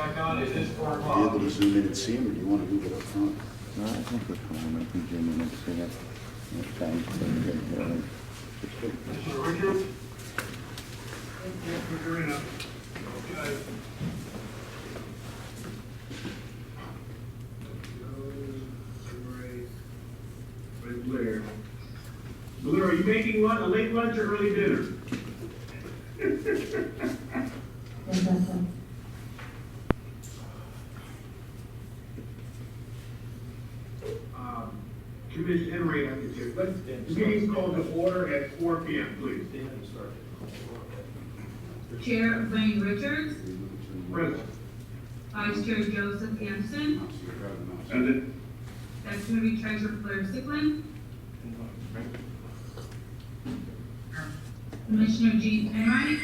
back on, it is 4 Are you o'clock. able to zoom in and see him, or do you want to move it up front? No, I think we're fine. I think Jimmy next to that. Thanks. Commissioner Richards? Okay. Blair. Blair, are you making a late lunch or early dinner? Commissioner Henry, the meeting's called to order at 4 p.m., please. Chair Blaine Richards, Present. Vice Chair Joseph Anderson, Present. Secretary Treasurer Claire Sickland, Commissioner Gene Enright,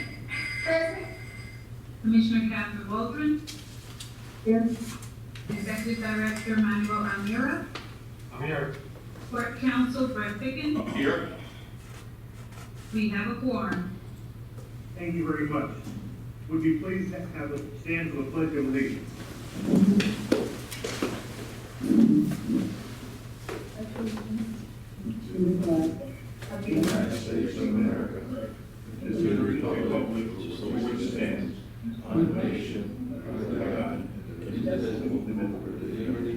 Commissioner Catherine Waldron, Executive Director Manuel Almira, I'm here. Court Counsel Brett Pickens. Here. We have a quorum. Thank you very much. Would you please have a stand for the pledge of allegiance? United States of America, and to the republic for which it stands, one nation, under God, indivisible, with liberty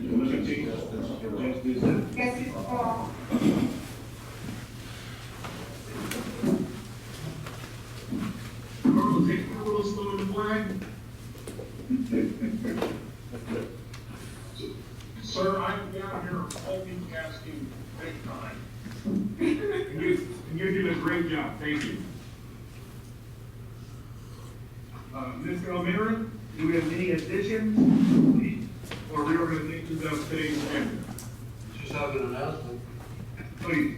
and justice for all. Carl, take a little slow in the flag. Sir, I'm down here multitasking big time. And you're doing a great job, thank you. Mr. O'Meara, do we have any additions or reorganizations of today's agenda? Just have an announcement. Please.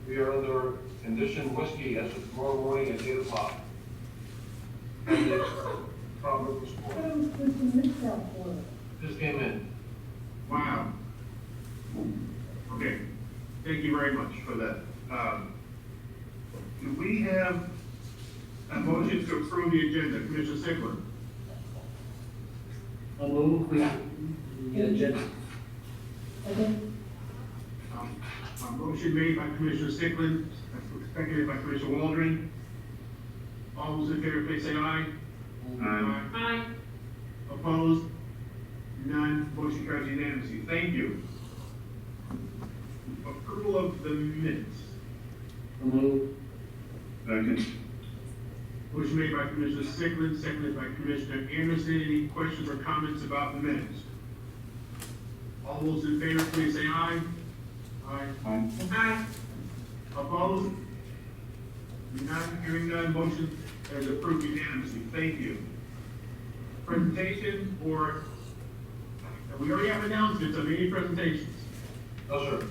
We are under condition whiskey as of tomorrow morning at 8 o'clock. And it's probably school. Just came in. Wow. Okay, thank you very much for that. Do we have a motion to approve the agenda, Commissioner Sickler? I'll move, we get agenda. A motion made by Commissioner Sickland, seconded by Commissioner Waldron. All those in favor, please say aye. Aye. Aye. Opposed? None. Motion carries unanimously. Thank you. Approval of the minutes. I'll move. Second. Motion made by Commissioner Sickland, seconded by Commissioner Anderson. Any questions or comments about the minutes? All those in favor, please say aye. Aye. Aye. Aye. Opposed? None. Hearing none. Motion is approved unanimously. Thank you. Presentation or, we already have announcements of any presentations. No, sir.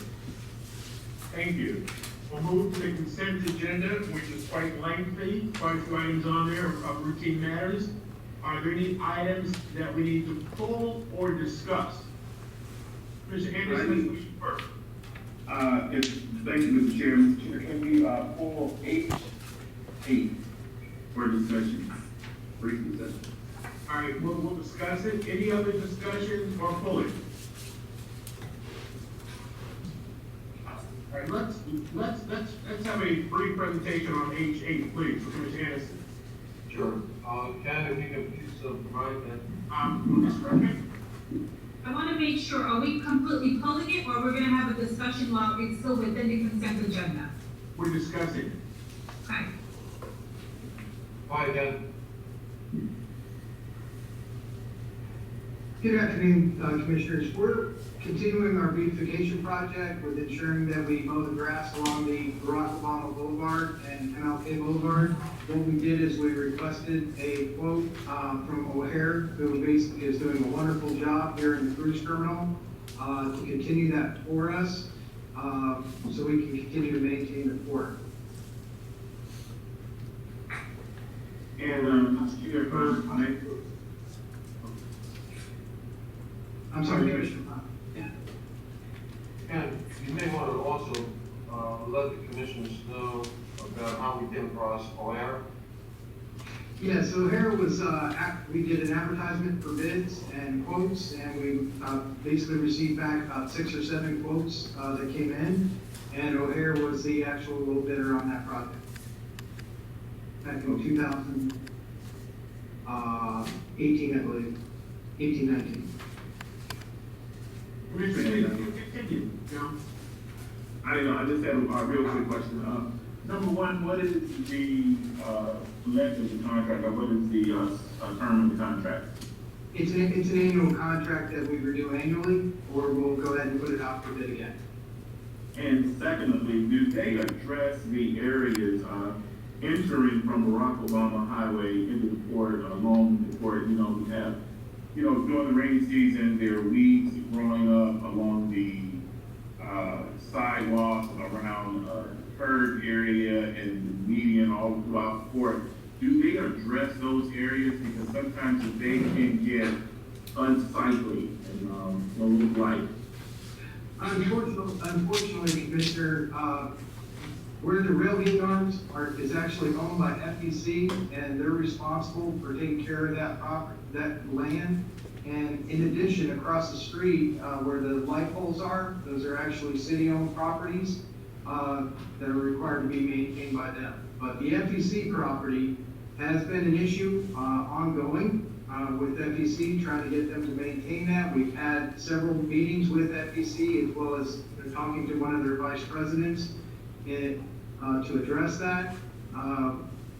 Thank you. We'll move to the consent agenda, which is quite lengthy, quite a few items on there of routine matters. Are there any items that we need to pull or discuss? Mr. Anderson, you first. Thank you, Mr. Chairman. Can we pull H8 for discussion? Brief discussion. All right, we'll discuss it. Any other discussions or pulling? All right, let's have a brief presentation on H8, please, for Commissioner Anderson. Sure. Ken, if you can please provide that. Mr. Redmond? I want to make sure, are we completely pulling it, or we're going to have a discussion while it's still within the consent agenda? We're discussing. Okay. Hi again. Good afternoon, Commissioners. We're continuing our beautification project with ensuring that we mow the grass along the Barack Obama Boulevard and MLK Boulevard. What we did is we requested a quote from O'Hare, who basically is doing a wonderful job here in the cruise terminal, to continue that for us, so we can continue to maintain the port. And, I'm sorry, Commissioner. Ken, you may want to also let the commissioners know about how we came across O'Hare. Yeah, so here was, we did an advertisement for bids and quotes, and we basically received back about 6 or 7 quotes that came in, and O'Hare was the actual low bidder on that project. Back in 2018, I believe, 19. Commissioner, continue, John. I don't know, I just had a real quick question. Number one, what is the, length of the contract, or what is the, term of the contract? It's an annual contract that we renew annually, or we'll go ahead and put it out for bid again. And secondly, do they address the areas, entering from Barack Obama Highway into the port, along the port? You know, we have, during the rainy season, there are weeds growing up along the, sidewalks around, curb area and the median all throughout the port. Do they address those areas? Because sometimes they can get unsightly and look like. Unfortunately, Commissioner, where the railhead arms is actually owned by FEC, and they're responsible for taking care of that land. And in addition, across the street, where the light poles are, those are actually city-owned properties that are required to be maintained by them. But the FEC property has been an issue ongoing with FEC, trying to get them to maintain that. We've had several meetings with FEC, as well as talking to one of their vice presidents to address that.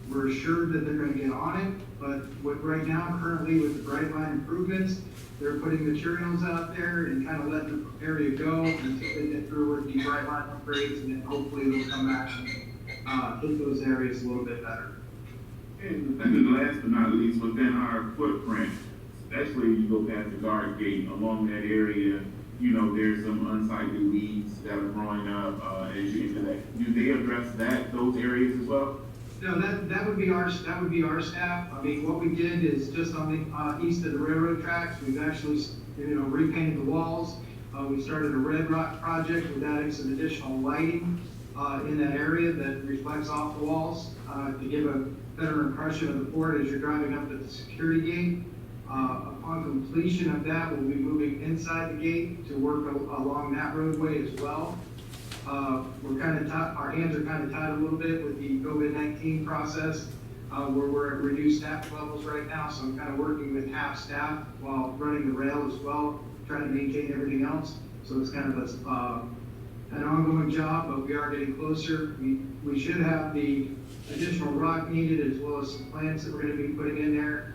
We're assured that they're going to get on it, but right now, currently with the bright line improvements, they're putting materials out there and kind of letting the area go until they get through with the bright line upgrades, and then hopefully they'll come back and hit those areas a little bit better. And last but not least, within our footprint, especially you go past the guard gate along that area, there's some unsightly weeds that are growing up as you enter that. Do they address those areas as well? No, that would be our staff. I mean, what we did is just on the east of the railroad tracks, we've actually repainted the walls. We started a red rock project with adding some additional lighting in that area that reflects off the walls to give a better impression of the port as you're driving up to the security gate. Upon completion of that, we'll be moving inside the gate to work along that roadway as well. We're kind of our hands are kind of tied a little bit with the COVID-19 process, where we're at reduced staff levels right now. So I'm kind of working with half staff while running the rail as well, trying to maintain everything else. So it's kind of an ongoing job, but we are getting closer. We should have the additional rock needed, as well as some plants that we're going to be putting in there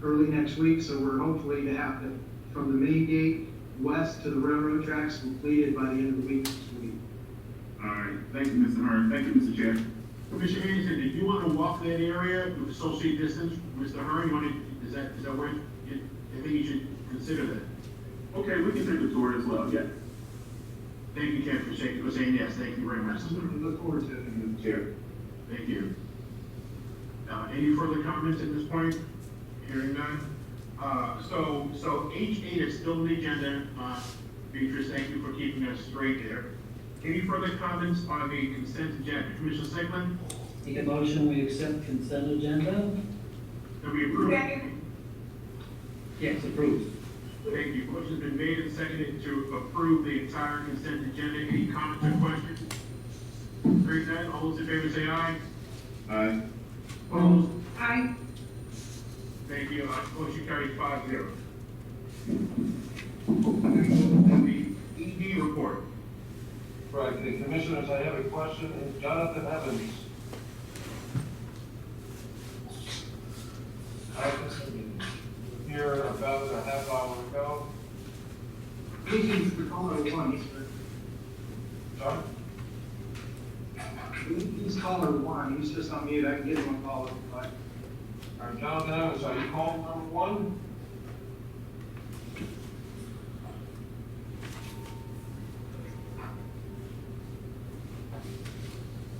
early next week. So we're hopefully to have from the main gate west to the railroad tracks completed by the end of the week. All right, thank you, Mr. Hearn. Thank you, Mr. Chair. Commissioner Anderson, did you want to walk that area with associate distance? Mr. Hearn, is that where I think you should consider that? Okay, we can take a tour as well, yes. Thank you, Ken, for saying yes. Thank you very much. Look forward to it. Mr. Chair. Thank you. Any further comments at this point? Hearing none. So H8 is still on the agenda. Beatrice, thank you for keeping us straight there. Any further comments on the consent agenda? Commissioner Segman? Make a motion, we accept consent agenda? Have we approved? Yes, approved. Thank you. Motion's been made and seconded to approve the entire consent agenda. Any comments or questions? Hearing none, all those in favor say aye. Aye. Opposed? Aye. Thank you. Motion carries 5-0. The ED report. Right, the commissioners, I have a question. Jonathan Evans. Here about a half hour ago. He's the caller one, Sorry? He's caller one. He's just on mute. I can give him a call if you'd like. All right, Jonathan Evans, are you calling number 1?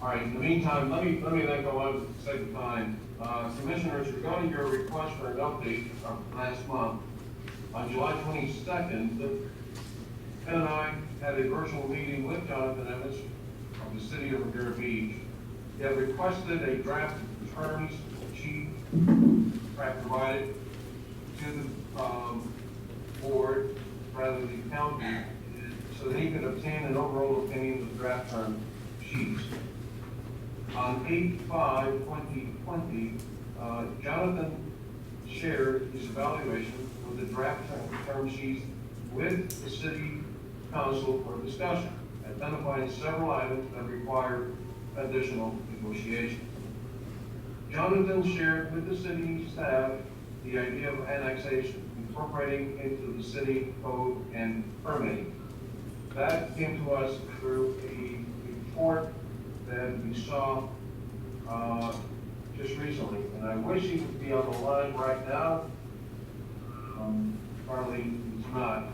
All right, in the meantime, let me then go on to say goodbye. Commissioners, regarding your request for an update from last month, on July 22nd, Ken and I had a virtual meeting with Jonathan Evans of the city of Revere Beach. He had requested a draft of terms achieved I provided to the, board, rather the county, so that he could obtain an overall opinion of the draft term sheets. On 8/5/2020, Jonathan shared his evaluation of the draft term sheets with the city council for discussion, identifying several items that required additional negotiation. Jonathan shared with the city staff the idea of annexation, incorporating into the city code and permitting. That came to us through a report that we saw just recently, and I wish he would be on the line right now. Probably he's not.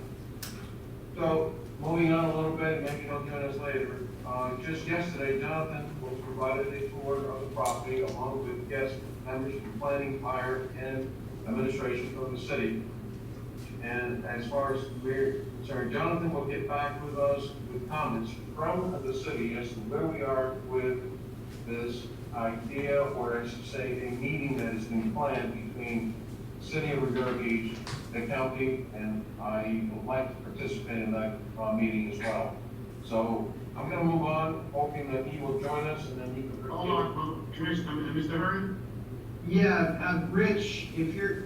So, moving on a little bit, maybe he'll join us later. Just yesterday, Jonathan was provided a tour of the property along with guest members from planning, fire, and administration from the city. And as far as we're concerned, Jonathan will get back with us with comments from the city as to where we are with this idea, or I should say, a meeting that has been planned between the city of Riviera Beach, the county, and I would like to participate in that meeting as well. So I'm gonna move on, hoping that he will join us, and then he can. Hold on, Commissioner, Mr. Hearn? Yeah, Rich, if you're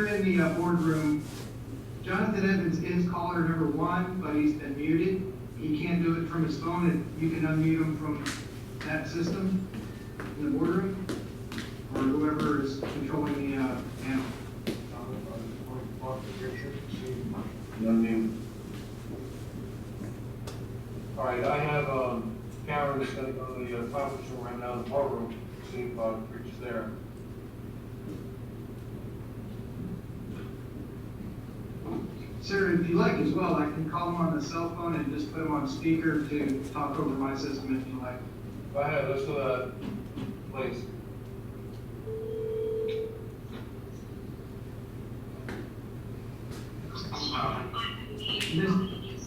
in the boardroom, Jonathan Evans is caller number 1, but he's been muted. He can't do it from his phone, and you can unmute him from that system in the boardroom, or whoever is controlling the panel. All right, I have Karen is going to go to the conference room right now in the boardroom, see if Rich is there. Sir, if you like as well, I can call him on the cell phone and just put him on speaker to talk over my system if you like. Go ahead, let's do that, please.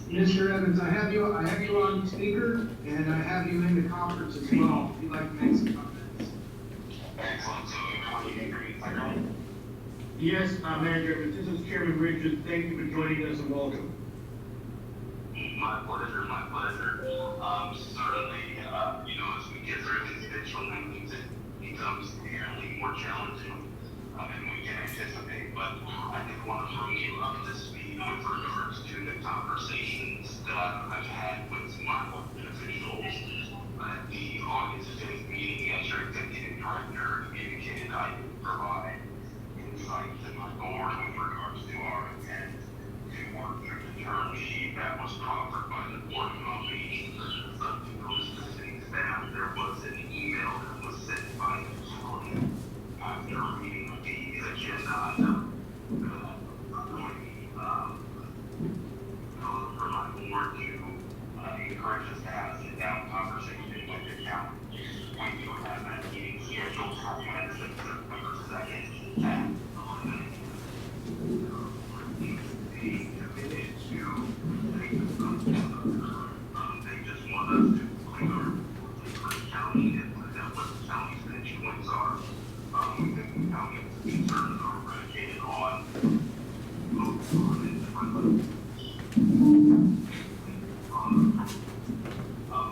Mr. Evans, I have you on speaker, and I have you in the conference as well, if you'd like to make some comments. Excellent. So, how do you agree? Yes, Manager, this is Chairman Richards. Thank you for joining us and welcome. My pleasure, my pleasure. Certainly, as we get through these digital meetings, it becomes inherently more challenging than we can anticipate. But I think want to bring you up to speed with regards to the conversations that I've had with some elected officials at the August 5th meeting. As your executive director indicated, I would provide insight to my board with regards to our intent to work through the term sheet that was proffered by the board company. To those visiting staff, there was an email that was sent by the utility after reading the agenda item. For my board to encourage us to have a sit-down conversation with the county. We do have that meeting scheduled for Wednesday, September 2nd at 11. They committed to take this up. They just want us to clear the county and put out what the county's pinch points are. We think the county's concerns are predicated on both on and different levels.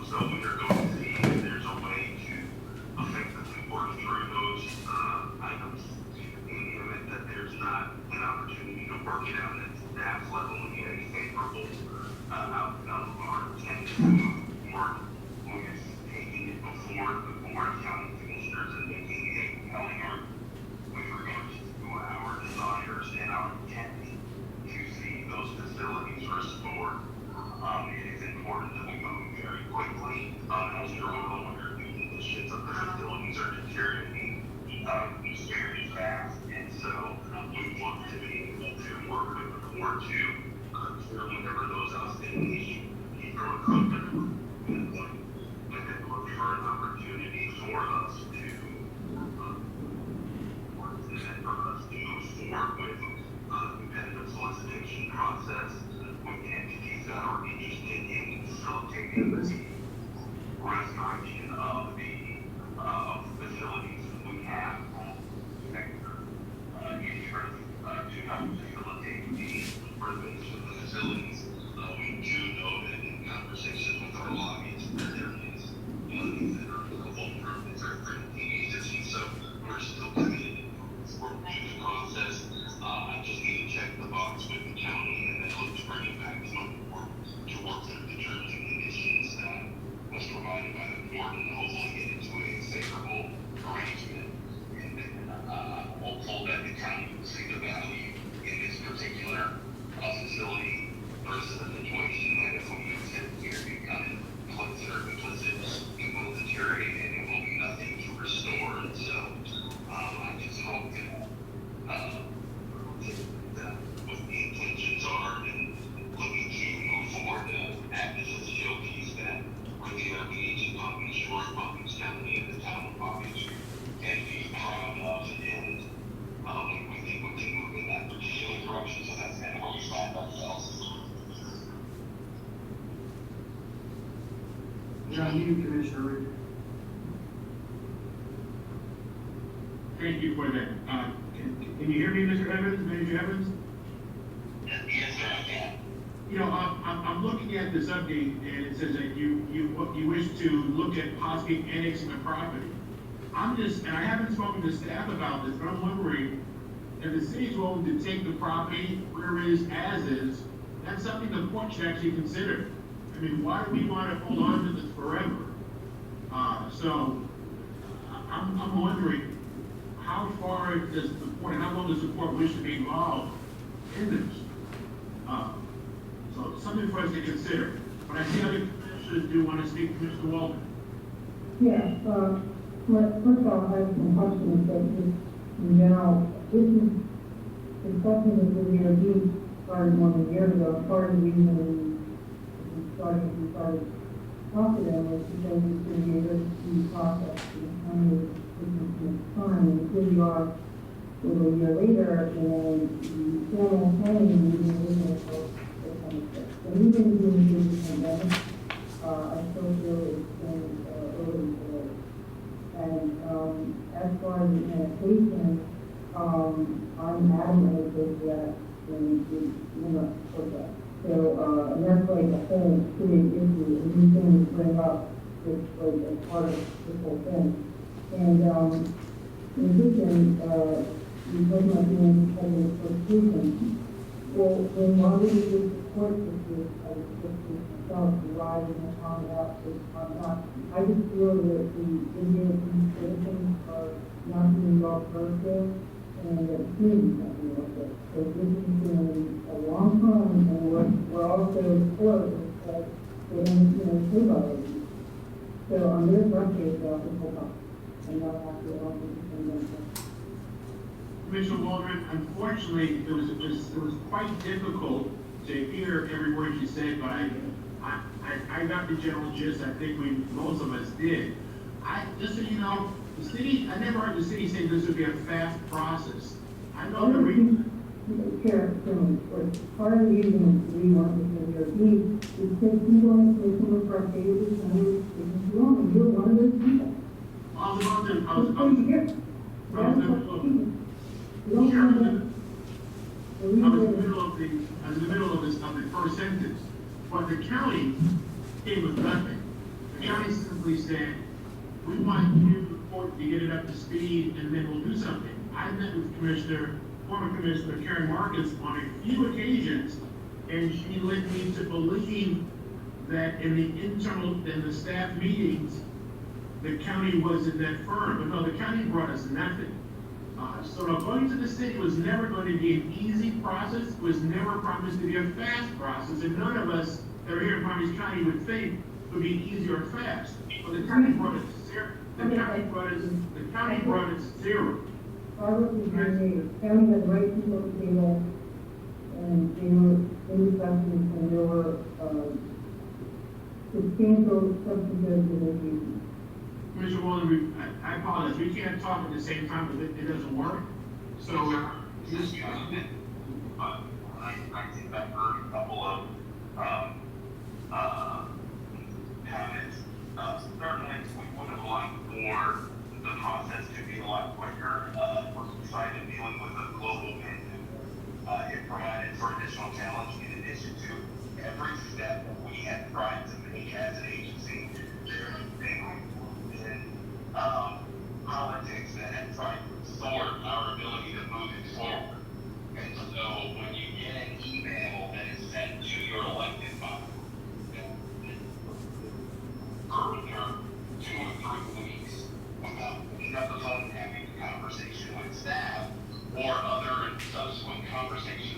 So we are going to see if there's a way to effectively work through those items in the event that there's not an opportunity to work it out at staff level and get a favorable outcome. Our intent to move forward with taking it before the Board of County Commissioners and making a compelling argument with regards to our desires and our intent to see those facilities restored. It is important that we move very quickly. As you're well aware, the conditions of the facilities are deteriorating very fast, and so we want to be able to work with the board to clear whatever those outstanding issues either a company and then look for an opportunity for us to move forward with competitive solicitation process with entities that are interested in facilitating the restoration of the facilities that we have. renovation of the facilities. We do know that in conversations with our lobbyists, that there is monies that are available from the third-party agencies, so we're still committed for the process. I just need to check the box with the county and then look to bring it back to my board to work through the terms and conditions that was provided by the board and hopefully get into a favorable arrangement. And then hopeful that the county will see the value in this particular facility versus a situation that if we use it here, it kind of implicit, it will deteriorate and it will be nothing to restore. And so I just hope that what the intentions are and looking to move forward to act as a showpiece that really our beach and Palm Beach, Shore, Palm Beach County, and the town of Palm Beach can be proud of, and we think we can move in that particular direction. So that's kind of where we find ourselves. John, you, Commissioner Reed. Thank you for that. Can you hear me, Mr. Evans, Manager Evans? Yes, sir, I can. You know, I'm looking at this update, and it says that you wish to look at possibly annexing the property. And I haven't spoken to staff about this, but I'm wondering if the city's willing to take the property where it is as is, that's something the court should actually consider. I mean, why do we want to hold on to this forever? So I'm wondering, how far does the court, how long does the court wish to be involved in this? So something for us to consider. But I see other commissioners do want to speak to Mr. Walden. Yeah, first of all, I have some questions that just in general, this is discussing this with the DOD started more than a year ago. Part of the reason we started talking to them was because it's going to be a risky process. And time, and here we are a year later, and the formal planning is moving for the 26th. So even during the pandemic, I still feel it's been early today. And as far as the annexation, I'm adamant with that and we're not support that. So, and that's like a whole big issue, and these things bring up this like as part of this whole thing. And in addition, you talking about doing public participation. Well, then why would you just support this as a citizen myself, why would you find out this or not? I just feel that the Indian citizens are not being well served there, and that the community's not being well served. So this has been a long time, and we're also supportive that they don't, save our ladies. So I'm very frustrated about this whole process. Commissioner Waldron, unfortunately, it was quite difficult to hear every word you said, but I got the general gist. I think most of us did. Just so you know, the city, I never heard the city say this would be a fast process. I know the reason. Part of the reason we want this to be is because people in the consumer frustrated with some of the things wrong, and you're one of those people. I was in the middle of the first sentence, but the county came with nothing. The county simply said, we want you, the court, to get it up to speed, and then we'll do something. I met with former Commissioner Karen Marcus on a few occasions, and she led me to believe that in the staff meetings, the county wasn't that firm, but no, the county brought us nothing. So going to the city was never going to be an easy process, was never promised to be a fast process, and none of us that are here in Palm Beach County would think it would be easy or fast. But the county brought us zero. The county brought us zero. The county had the right people at the table, and they were in discussions, and there were substantial substantive negotiations. Mr. Walden, I apologize. We can't talk at the same time because it doesn't work. So, Yes, you did. I think I've heard a couple of comments. Certainly, we would have liked for the process to be a lot quicker. We're excited dealing with a global pandemic. It provided for additional challenges.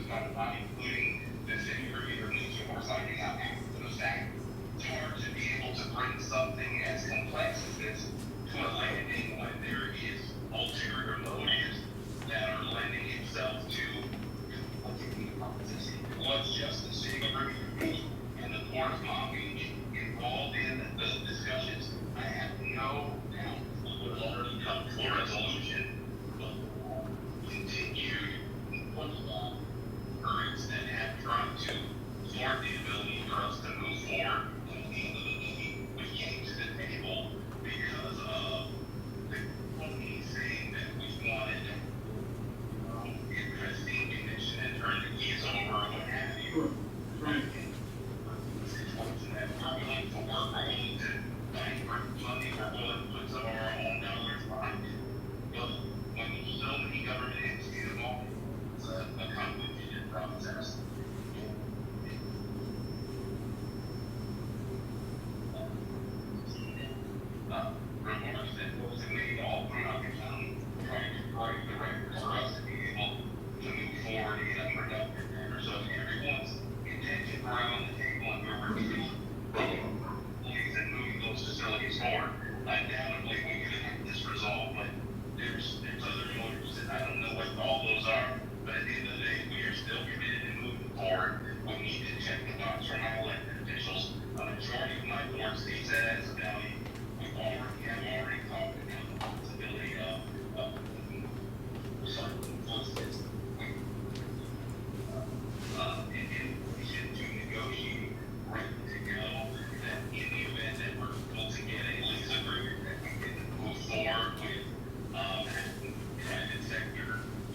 not including the city review or needs or signing out after the fact. It's hard to be able to bring something as complex as this to a landing when there is ulterior motives that are lending itself to was just the city of Review and the Port of Palm Beach involved in the discussions. I have no doubt we would already come to a resolution, but continued currents that have tried to thwart the ability for us to move forward. And at the end of the day, we came to the table because of the company saying that we wanted interesting condition and turn the keys over and what have you. Right. Situation that we're willing to work, we're willing to find funding, we're willing to put some of our own dollars behind it. But when there's so many government entities involved, it's a complicated process. Reports that was made all throughout the county trying to break the record for us to be able to move forward in a productive manner. So if everyone's intention around the table and we're reviewing and moving those facilities forward, undoubtedly we could have this resolved, but there's other motives that I don't know what all those are, but at the end of the day, we are still committed to moving forward. We need to check the box from our elected officials. A majority of my board sees that as a value. We already talked about the possibility of recycling fluids. And we should to negotiate ready to go that in the event that we're able to get a lease agreement that we can move forward with having private sector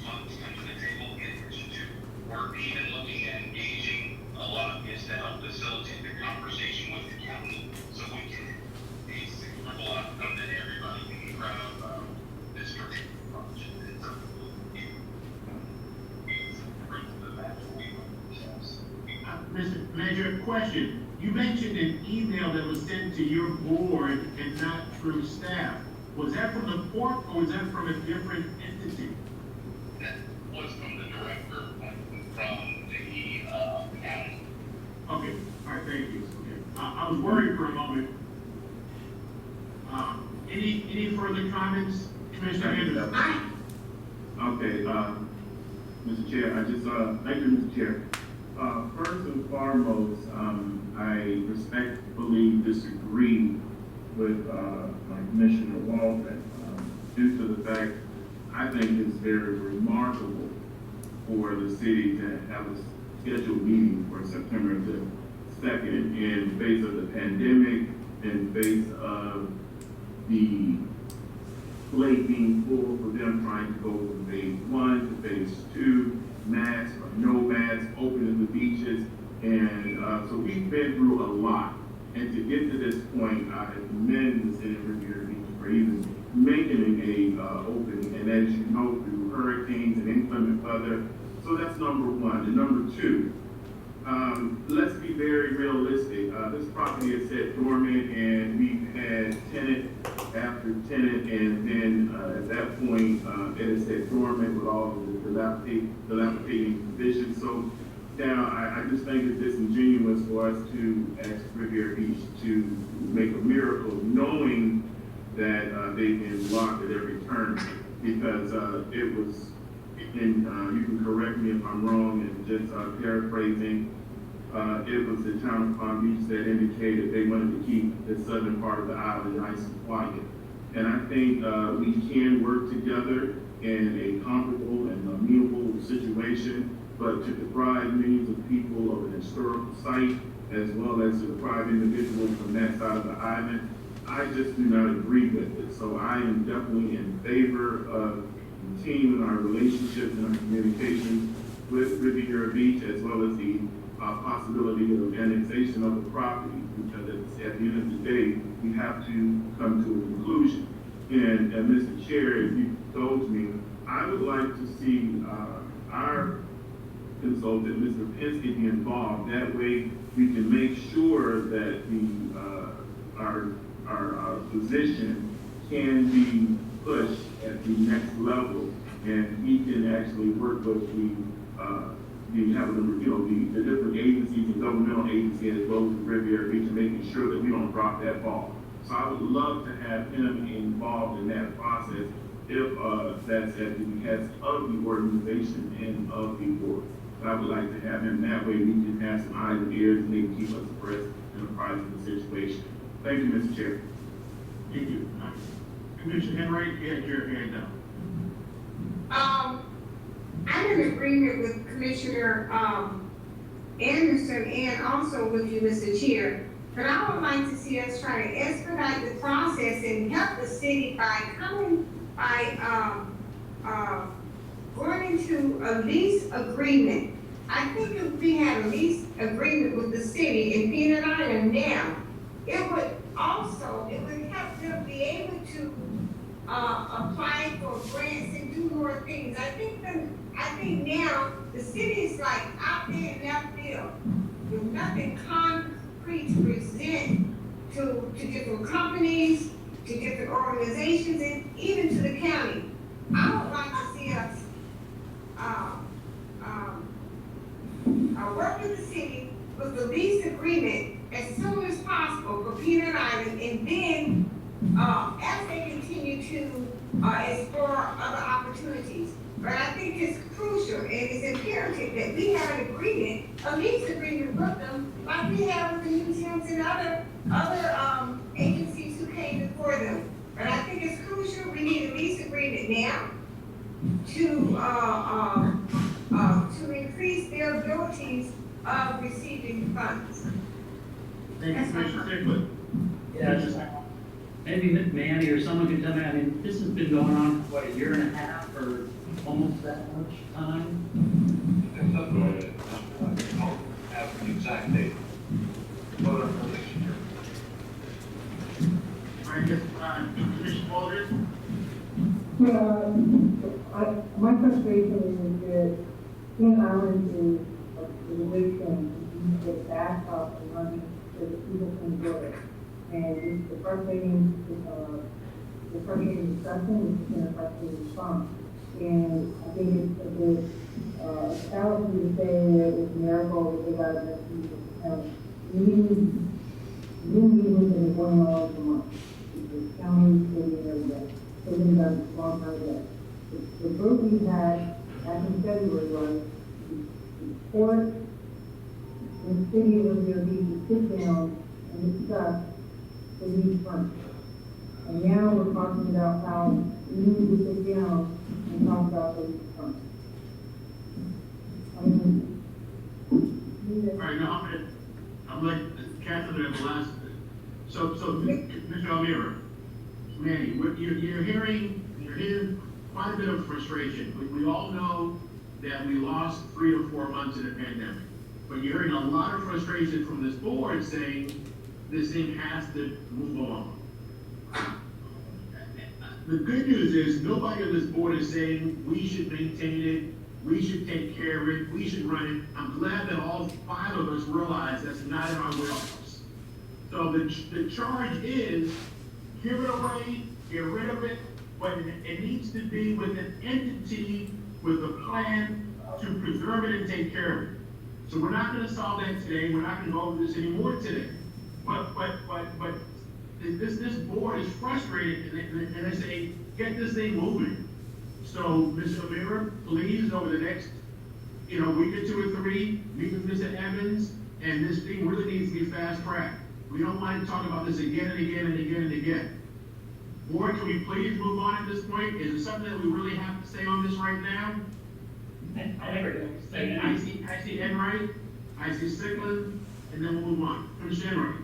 funds come to the table in addition to we're even looking at engaging a lobbyist to help facilitate the conversation with the county so we can a successful outcome that everybody can be proud of this particular project. Mr. Manager, question. You mentioned an email that was sent to your board and not through staff. Was that from the port or was that from a different entity? That was from the director, from the county. Okay, all right, thank you. Okay. I was worried for a moment. Any further comments, Commissioner Anderson? Okay, Mr. Chair, thank you, Mr. Chair. First and foremost, I respectfully disagree with my Commissioner Waldron due to the fact I think it's very remarkable for the city to have a scheduled meeting for September the 2nd in face of the pandemic, in face of the plate being full for them trying to go from phase 1 to phase 2, masks or no masks, opening the beaches. And so we've been through a lot. And to get to this point, I commend the city of Riviera Beach for even making a opening. And as you know, through hurricanes and inclement weather. So that's number one. And number two, let's be very realistic. This property is set dormant, and we've had tenant after tenant, and then at that point, it is set dormant with all of the dilapidating conditions. So now I just think it's disingenuous for us to ask Riviera Beach to make a miracle, knowing that they've been locked at every turn, because it was. And you can correct me if I'm wrong, and just paraphrasing, it was the town of Palm Beach that indicated they wanted to keep the southern part of the island nice and quiet. And I think we can work together in a comfortable and amenable situation, but to deprive millions of people of an historical site, as well as to deprive individuals from that side of the island, I just do not agree with it. So I am definitely in favor of continuing our relationships and our communications with Riviera Beach, as well as the possibility of annexation of the property, because at the end of the day, we have to come to a conclusion. And Mr. Chair, if you indulge me, I would like to see our consultant, Mr. Penske, be involved. That way, we can make sure that our position can be pushed at the next level, and he can actually work with the the different agencies and governmental agencies as well as the Riviera region, making sure that we don't drop that ball. So I would love to have him involved in that process if that's at the behest of the organization and of the board. But I would like to have him that way. We can have some eyes and ears and they can keep us abreast and apprised of the situation. Thank you, Mr. Chair. Thank you. Commissioner Henry, you had your hand up. I'm in agreement with Commissioner Anderson and also with you, Mr. Chair. But I would like to see us try to expedite the process and help the city by going into a lease agreement. I think if we had a lease agreement with the city in Peanut Island now, it would help them be able to apply for grants and do more things. I think now the city is like out there in left field with nothing concrete to present to different companies, to different organizations, and even to the county. I would like to see us work with the city with the lease agreement as soon as possible for Peanut Island, and then as they continue to explore other opportunities. But I think it's crucial and it's imperative that we have an agreement, a lease agreement with them, like we have with the museums and other agencies who came before them. But I think it's crucial, we need a lease agreement now to increase their abilities of receiving funds. Thank you, Commissioner Strickland. Yeah, just, maybe Manny or someone can tell me, I mean, this has been going on for what, a year and a half or almost that much time? Have the exact date. Vote on the next year. All right, Commissioner Waldron? My frustration is that King Island is a big thing. You get back up and running so that people can do it. And it's the frustrating discussion, it's been a frustrating response. And I think it's a bit fallacy to say that it's a miracle that they got enough people. New meetings have been going on for months. The county, city, and everywhere. They've been done a long time ago. The group we had back in February was the court and the city was there to sit down and discuss the lease fund. And now we're talking about how we need to sit down and talk about the lease fund. All right, now I'm like Catherine at the last. So Mr. Almira, Manny, you're hearing quite a bit of frustration. We all know that we lost 3 or 4 months in the pandemic, but you're hearing a lot of frustration from this board saying this thing has to move along. The good news is nobody on this board is saying we should maintain it, we should take care of it, we should run it. I'm glad that all 5 of us realize that's not in our wheelhouse. So the charge is give it away, get rid of it, but it needs to be with an entity with a plan to preserve it and take care of it. So we're not going to solve that today. We're not going to go over this anymore today. But this board is frustrated and they say, get this thing moving. So, Mr. Amira, please, over the next, week or 2 or 3, meet with Mr. Evans, and this thing really needs to be fast-tracked. We don't want to talk about this again and again and again and again. Board, can we please move on at this point? Is there something that we really have to say on this right now? I see Enright, I see Stickland, and then we'll move on. Commissioner Enright.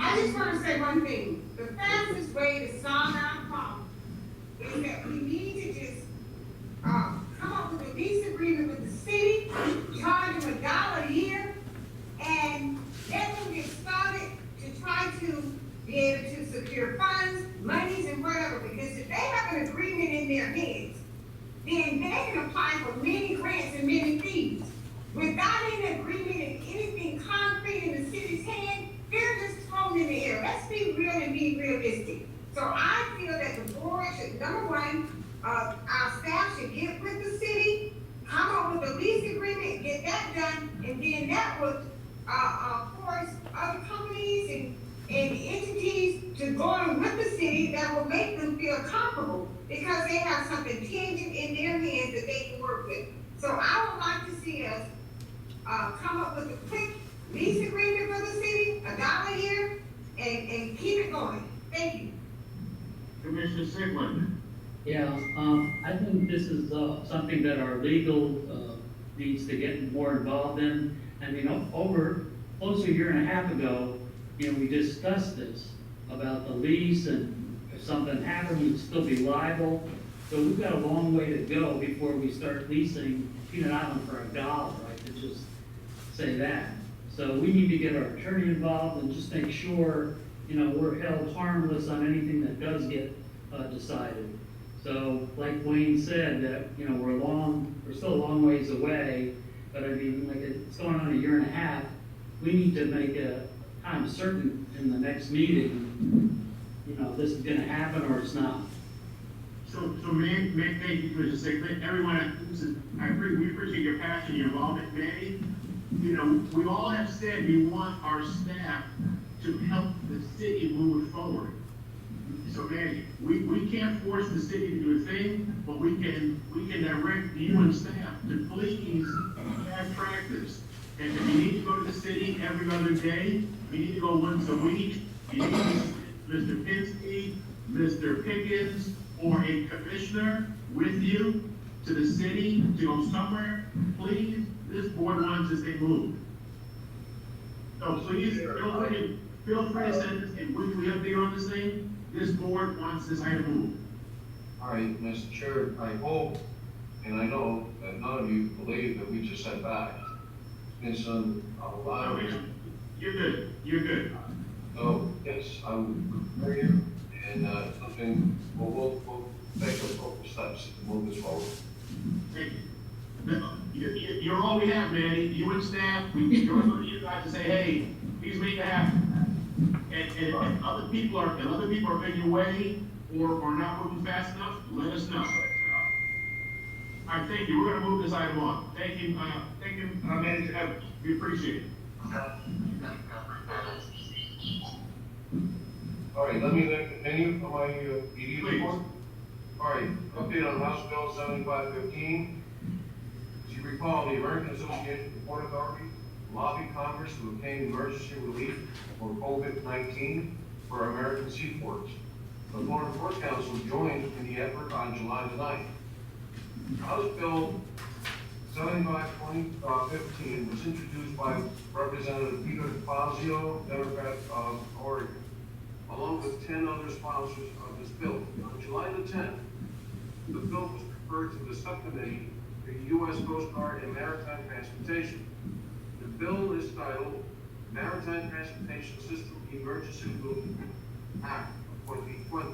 I just want to say one thing. The fastest way to solve our problem is that we need to just come up with a lease agreement with the city, charge them $1 a year, and let them get started to try to be able to secure funds, monies, and whatever. Because if they have an agreement in their heads, then they can apply for many grants and many fees. Without any agreement and anything concrete in the city's hand, they're just thrown in the air. Let's be real and be realistic. So I feel that the board should, number one, our staff should get with the city, come up with a lease have something tangible in their hands that they can work with. So I would like to see us, come up with a quick lease agreement for the city, $1 a year, and keep it going. Thank you. Commissioner Sigmund. Yeah, I think this is, something that our legal, needs to get more involved in. I mean, close to a year and a half ago, we discussed this about the lease, and if something happened, we'd still be liable. So we've got a long way to go before we start leasing Peanut Island for $1, right, to just say that. So we need to get our attorney involved and just make sure, we're held harmless on anything that does get, decided. So, like Wayne said, that, we're still a long ways away, but I mean, like, it's going on a year and a half. We need to make a time certain in the next meeting, this is gonna happen or it's not. So thank you, Commissioner Sigmund. Everyone, I agree, we appreciate your passion, your involvement, Manny. We all have said we want our staff to help the city move forward. So Manny, we can't force the city to do a thing, but we can direct you and staff to please have practice. And if you need to go to the city every other day, you need to go once a week, you need Mr. Pinsky, Mr. Pickens, or a commissioner with you to the city to go somewhere, please, this board wants to stay moved. So please, feel free to send us a weekly update on this thing. This board wants this item moved. All right, Mr. Chair, I hope, and I know that none of you believe that we just sat back. It's been a lot of reasons. You're good. So, yes, I would prepare you, and, something, we'll take appropriate steps to move this forward. Thank you. You're all we have, Manny. You and staff, we go to you guys to say, hey, please make it happen. And other people are in your way or not moving fast enough, let us know. All right, thank you. We're gonna move this item on. Thank you, Manager Evans. We appreciate it. All right, let me then continue for my, ED report. All right, update on House Bill 7515. As you recall, the American Association of Port Authorities lobbied Congress to obtain emergency relief for COVID-19 for American seaports. The Florida Port Council joined in the effort on July the 9th. House Bill 7515 was introduced by Representative Peter Fazio, Democrat of Oregon, along with 10 other sponsors of this bill. On July the 10th, the bill was referred to the subcommittee for U.S. Coast Guard and Maritime Transportation. The bill is titled Maritime Transportation System Emergency Relief Act of 2020.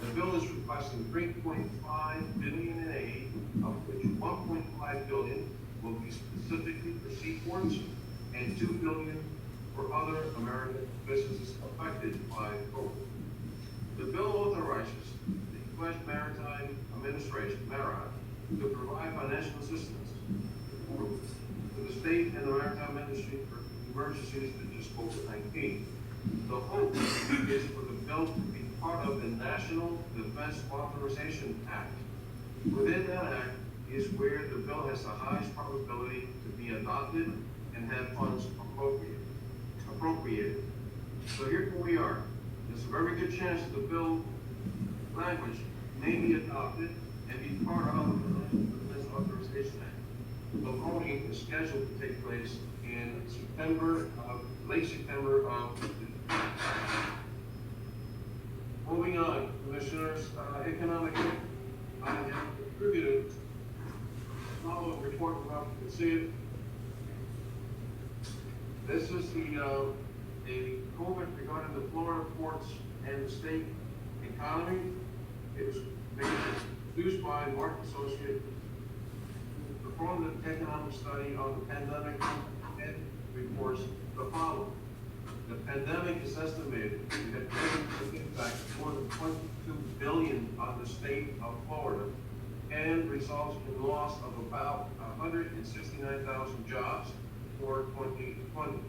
The bill is requesting $3.5 billion in aid, of which $1.5 billion will be specifically for seaports and $2 billion for other American businesses affected by COVID. The bill authorizes the U.S. Maritime Administration, MARAD, to provide financial assistance to the state and the maritime industry for emergencies such as COVID-19. The hope is for the bill to be part of the National Defense Authorization Act. Within that act is where the bill has the highest probability to be adopted and have funds appropriated. So here's where we are. There's a very good chance that the bill language may be adopted and be part of the National Defense Authorization Act. The voting is scheduled to take place in late September of. Moving on, Commissioners, economic, I have contributed a follow-up report about, you can see it. This is the COVID regarding the Florida ports and the state economy. It was produced by Mark Associates, who performed an economic study on the pandemic and reports the following. The pandemic is estimated to have negative impact of more than $22 billion on the state of Florida and results in loss of about 169,000 jobs for 2020.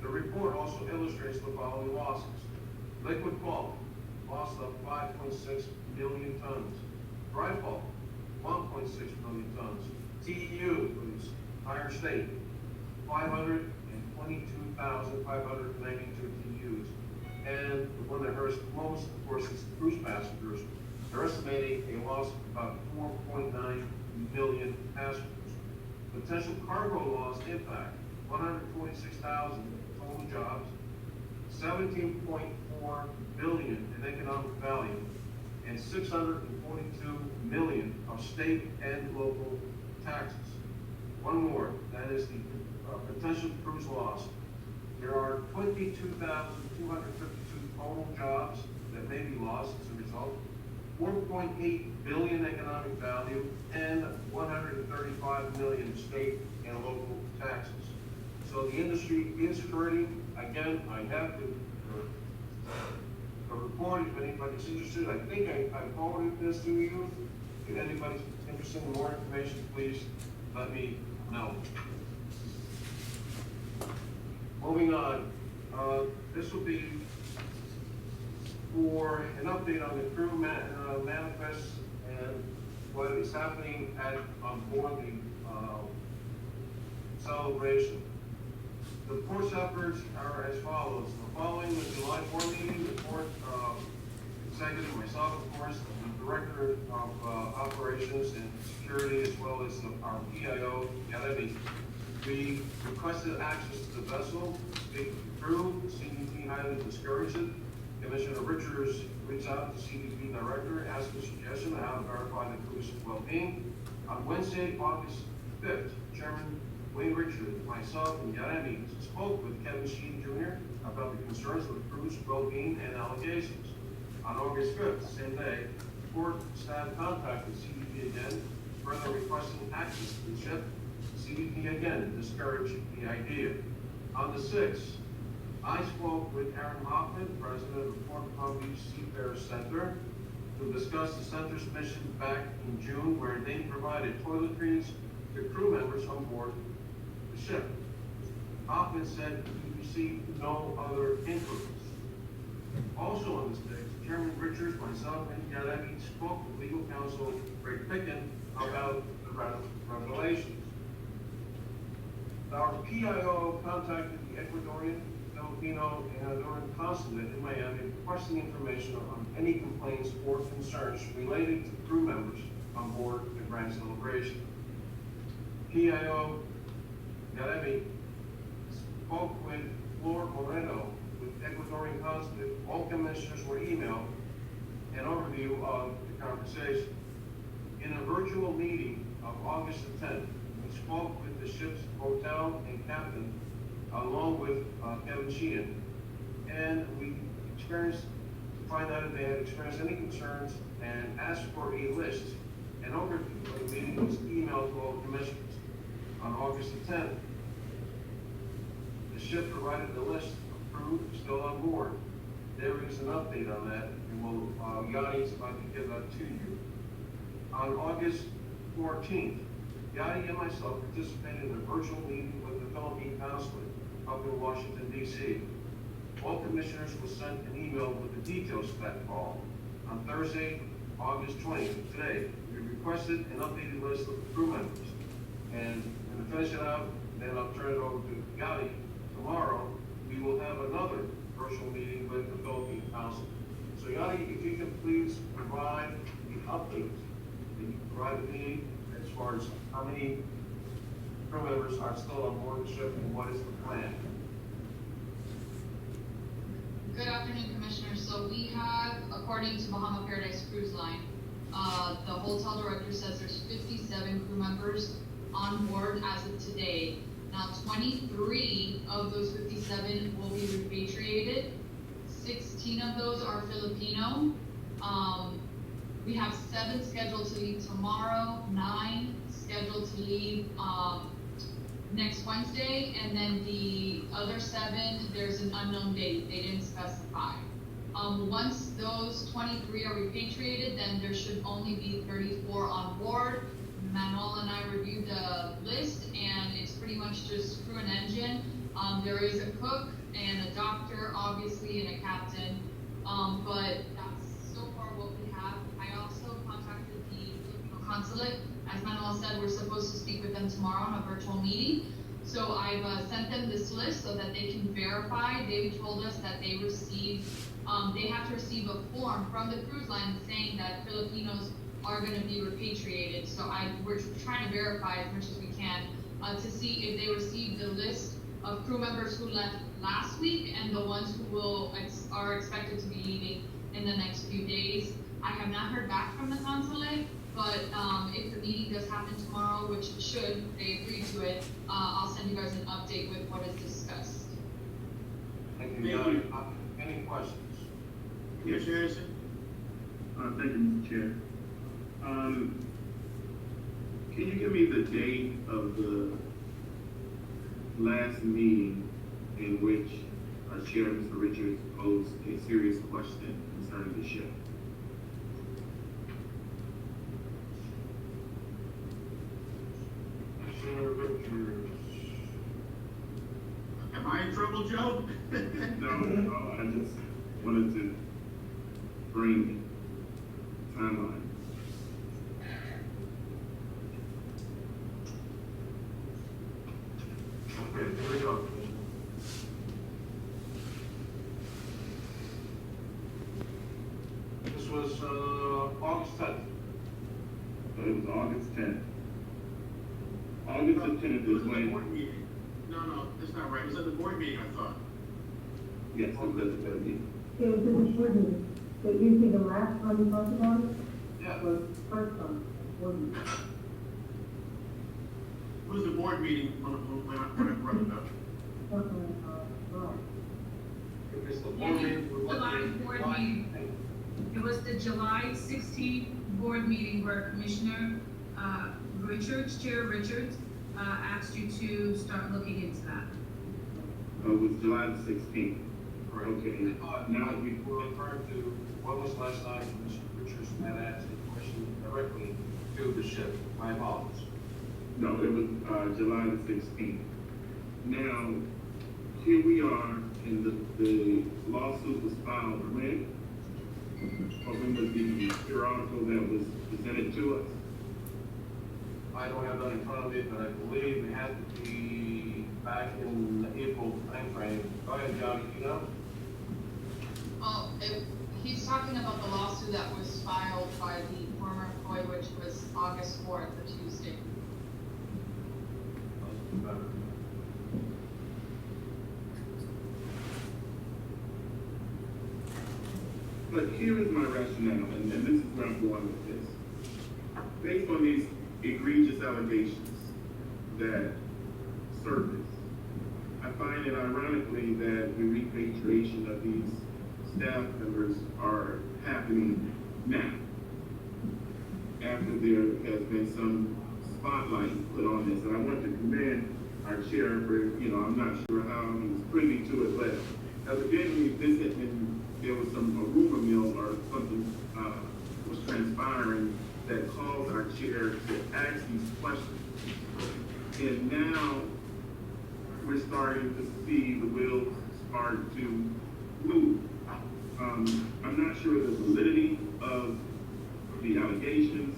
The report also illustrates the following losses. Liquid bulk, loss of 5.6 million tons. Dry bulk, 1.6 million tons. TEU for the entire state, 522,592 TEUs. And the one that hurts the most, of course, is cruise passengers. They're estimating a loss of about 4.9 million passengers. Potential cargo loss impact, 146,000 total jobs, 17.4 billion in economic value, and 642 million of state and local taxes. One more, that is the potential cruise loss. There are 22,252 total jobs that may be lost as a result, 4.8 billion economic value, and 135 million state and local taxes. So the industry is hurting. Again, I have the report if anybody's interested. I think I forwarded this to you. If anybody's interested in more information, please let me know. Moving on, this will be for an update on the crew manifest and what is happening on board the celebration. The report's efforts are as follows. Following the July 4 meeting, the port executive, myself, of course, the director of operations and security, as well as our PIO, Yaredi, we requested access to the vessel, speak with the crew. CBP highly discouraged it. Commissioner Richards reached out to CBP director, asked for suggestion on how to verify the crew's well-being. On Wednesday, August 5th, Chairman Wayne Richards, myself, and Yaredi spoke with Kevin Sheen Jr. about the concerns of the crew's well-being and allegations. On August 5th, same day, port staff contacted CBP again, further requesting access to the ship. CBP again discouraged the idea. On the 6th, I spoke with Aaron Hoffman, president of the Port Palm Beach Seafarers Center, to discuss the center's mission back in June, where they provided toiletries to crew members on board the ship. Hoffman said he received no other inquiries. Also on this day, Chairman Richards, myself, and Yaredi spoke with legal counsel Greg Picken about the revelations. Our PIO contacted the Ecuadorian, Filipino, and Honduran consulate in Miami requesting information on any complaints or concerns related to crew members on board the grand celebration. PIO Yaredi spoke with Flor Moreno with Ecuadorian consulate. All commissioners were emailed an overview of the conversation. In a virtual meeting of August the 10th, we spoke with the ship's hotel and captain, along with Kevin Sheehan, and we experienced to find out if they had experienced any concerns and asked for a list. An overview of the meeting was emailed to all commissioners. On August the 10th, the ship provided the list of crew still on board. There is an update on that, and Yadi is about to give that to you. On August 14th, Yadi and myself participated in a virtual meeting with the Philippine consulate up in Washington, D.C. All commissioners were sent an email with the details of that call. On Thursday, August 20th, today, we requested an updated list of the crew members. And to finish it out, then I'll turn it over to Yadi. Tomorrow, we will have another virtual meeting with the Philippine consulate. So Yadi, if you can please provide the update that you provided me as far as how many crew members are still on board the ship and what is the plan? Good afternoon, Commissioners. So we have, according to Bahama Paradise Cruise Line, the hotel director says there's 57 crew members on board as of today. Now, 23 of those 57 will be repatriated. 16 of those are Filipino. We have 7 scheduled to leave tomorrow, 9 scheduled to leave next Wednesday, and then the other 7, there's an unknown date. They didn't specify. Once those 23 are repatriated, then there should only be 34 on board. Manuel and I reviewed the list, and it's pretty much just crew and engine. There is a cook and a doctor, obviously, and a captain, but that's so far what we have. I also contacted the consulate. As Manuel said, we're supposed to speak with them tomorrow on a virtual meeting. So I've sent them this list so that they can verify. They told us that they have to receive a form from the cruise line saying that Filipinos are going to be repatriated. So we're trying to verify as much as we can to see if they received the list of crew members who left last week and the ones who are expected to be leaving in the next few days. I have not heard back from the consulate, but if the meeting does happen tomorrow, which it should, they agree to it, I'll send you guys an update with what is discussed. Thank you, Johnny. Any questions? Yes, Harrison? Thank you, Mr. Chair. Can you give me the date of the last meeting in which our chair, Mr. Richards, posed a serious question concerning the ship? Am I in trouble, Joe? No, I just wanted to bring timeline. Okay, here we go. This was, August 10th. It was August 10th. August the 10th is when. Board meeting. No, that's not right. It was at the board meeting, I thought. Yes, it was at the board meeting. It was in the board meeting, but usually the last time you talked about it Yeah. was first time, board meeting. It was the board meeting when I brought it up. Something, wrong. It was the Yeah, board meeting. July board meeting. It was the July 16th board meeting where Commissioner Richards, Chair Richards, asked you to start looking into that. It was July the 16th. Correct. Okay. Now we were referring to, what was last night, Mr. Richards had asked the question directly to the ship. My apologies. No, it was July the 16th. Now, here we are, and the lawsuit was filed when? Or when was the article that was presented to us? I don't have that in front of me, but I believe it had to be back in the April timeframe. Go ahead, Johnny, you know? He's talking about the lawsuit that was filed by the former employee, which was August 4th, a Tuesday. But here is my rationale, and this is where I'm going with this. Based on these egregious allegations that surface, I find it ironically that the repatriation of these staff members are happening now, after there has been some spotlight put on this. And I want to commend our chair for, I'm not sure how he was privy to it, but evidently this had been, there was a rumor mill or something was transpiring that caused our chair to ask these questions. And now we're starting to see the wheels start to move. I'm not sure the validity of the allegations,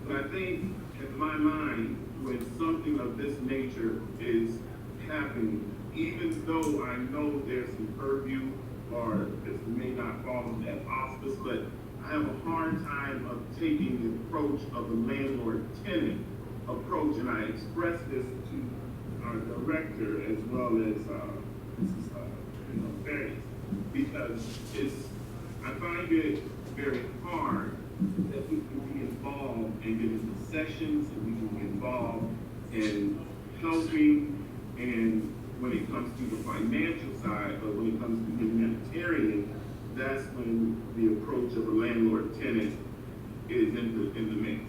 but I think, in my mind, when something of this nature is happening, even though I know there's some purview or this may not fall in that auspice, but I have a hard time of taking the approach of the landlord-tenant approach, and I express this to our director as well as Mrs. Ferris, because I find it very hard that we can be involved and get into sessions, and we can be involved in helping, and when it comes to the financial side, but when it comes to humanitarian, that's when the approach of a landlord-tenant is in the mix.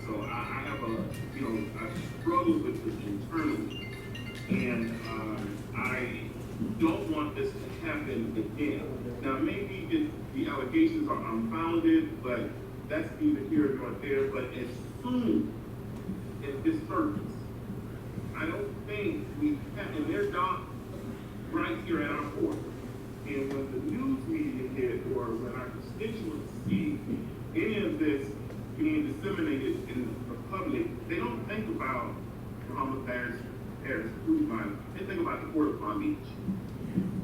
So I have I struggle with this internally, and I don't want this to happen again. Now, maybe the allegations are unfounded, but that's neither here nor there. But as soon as this surface, I don't think we have, and they're not right here at our port. And when the news media hit, or when our constituents see any of this being disseminated in the public, they don't think about Bahama Paris Cruise Line. They think about the Port of Palm Beach.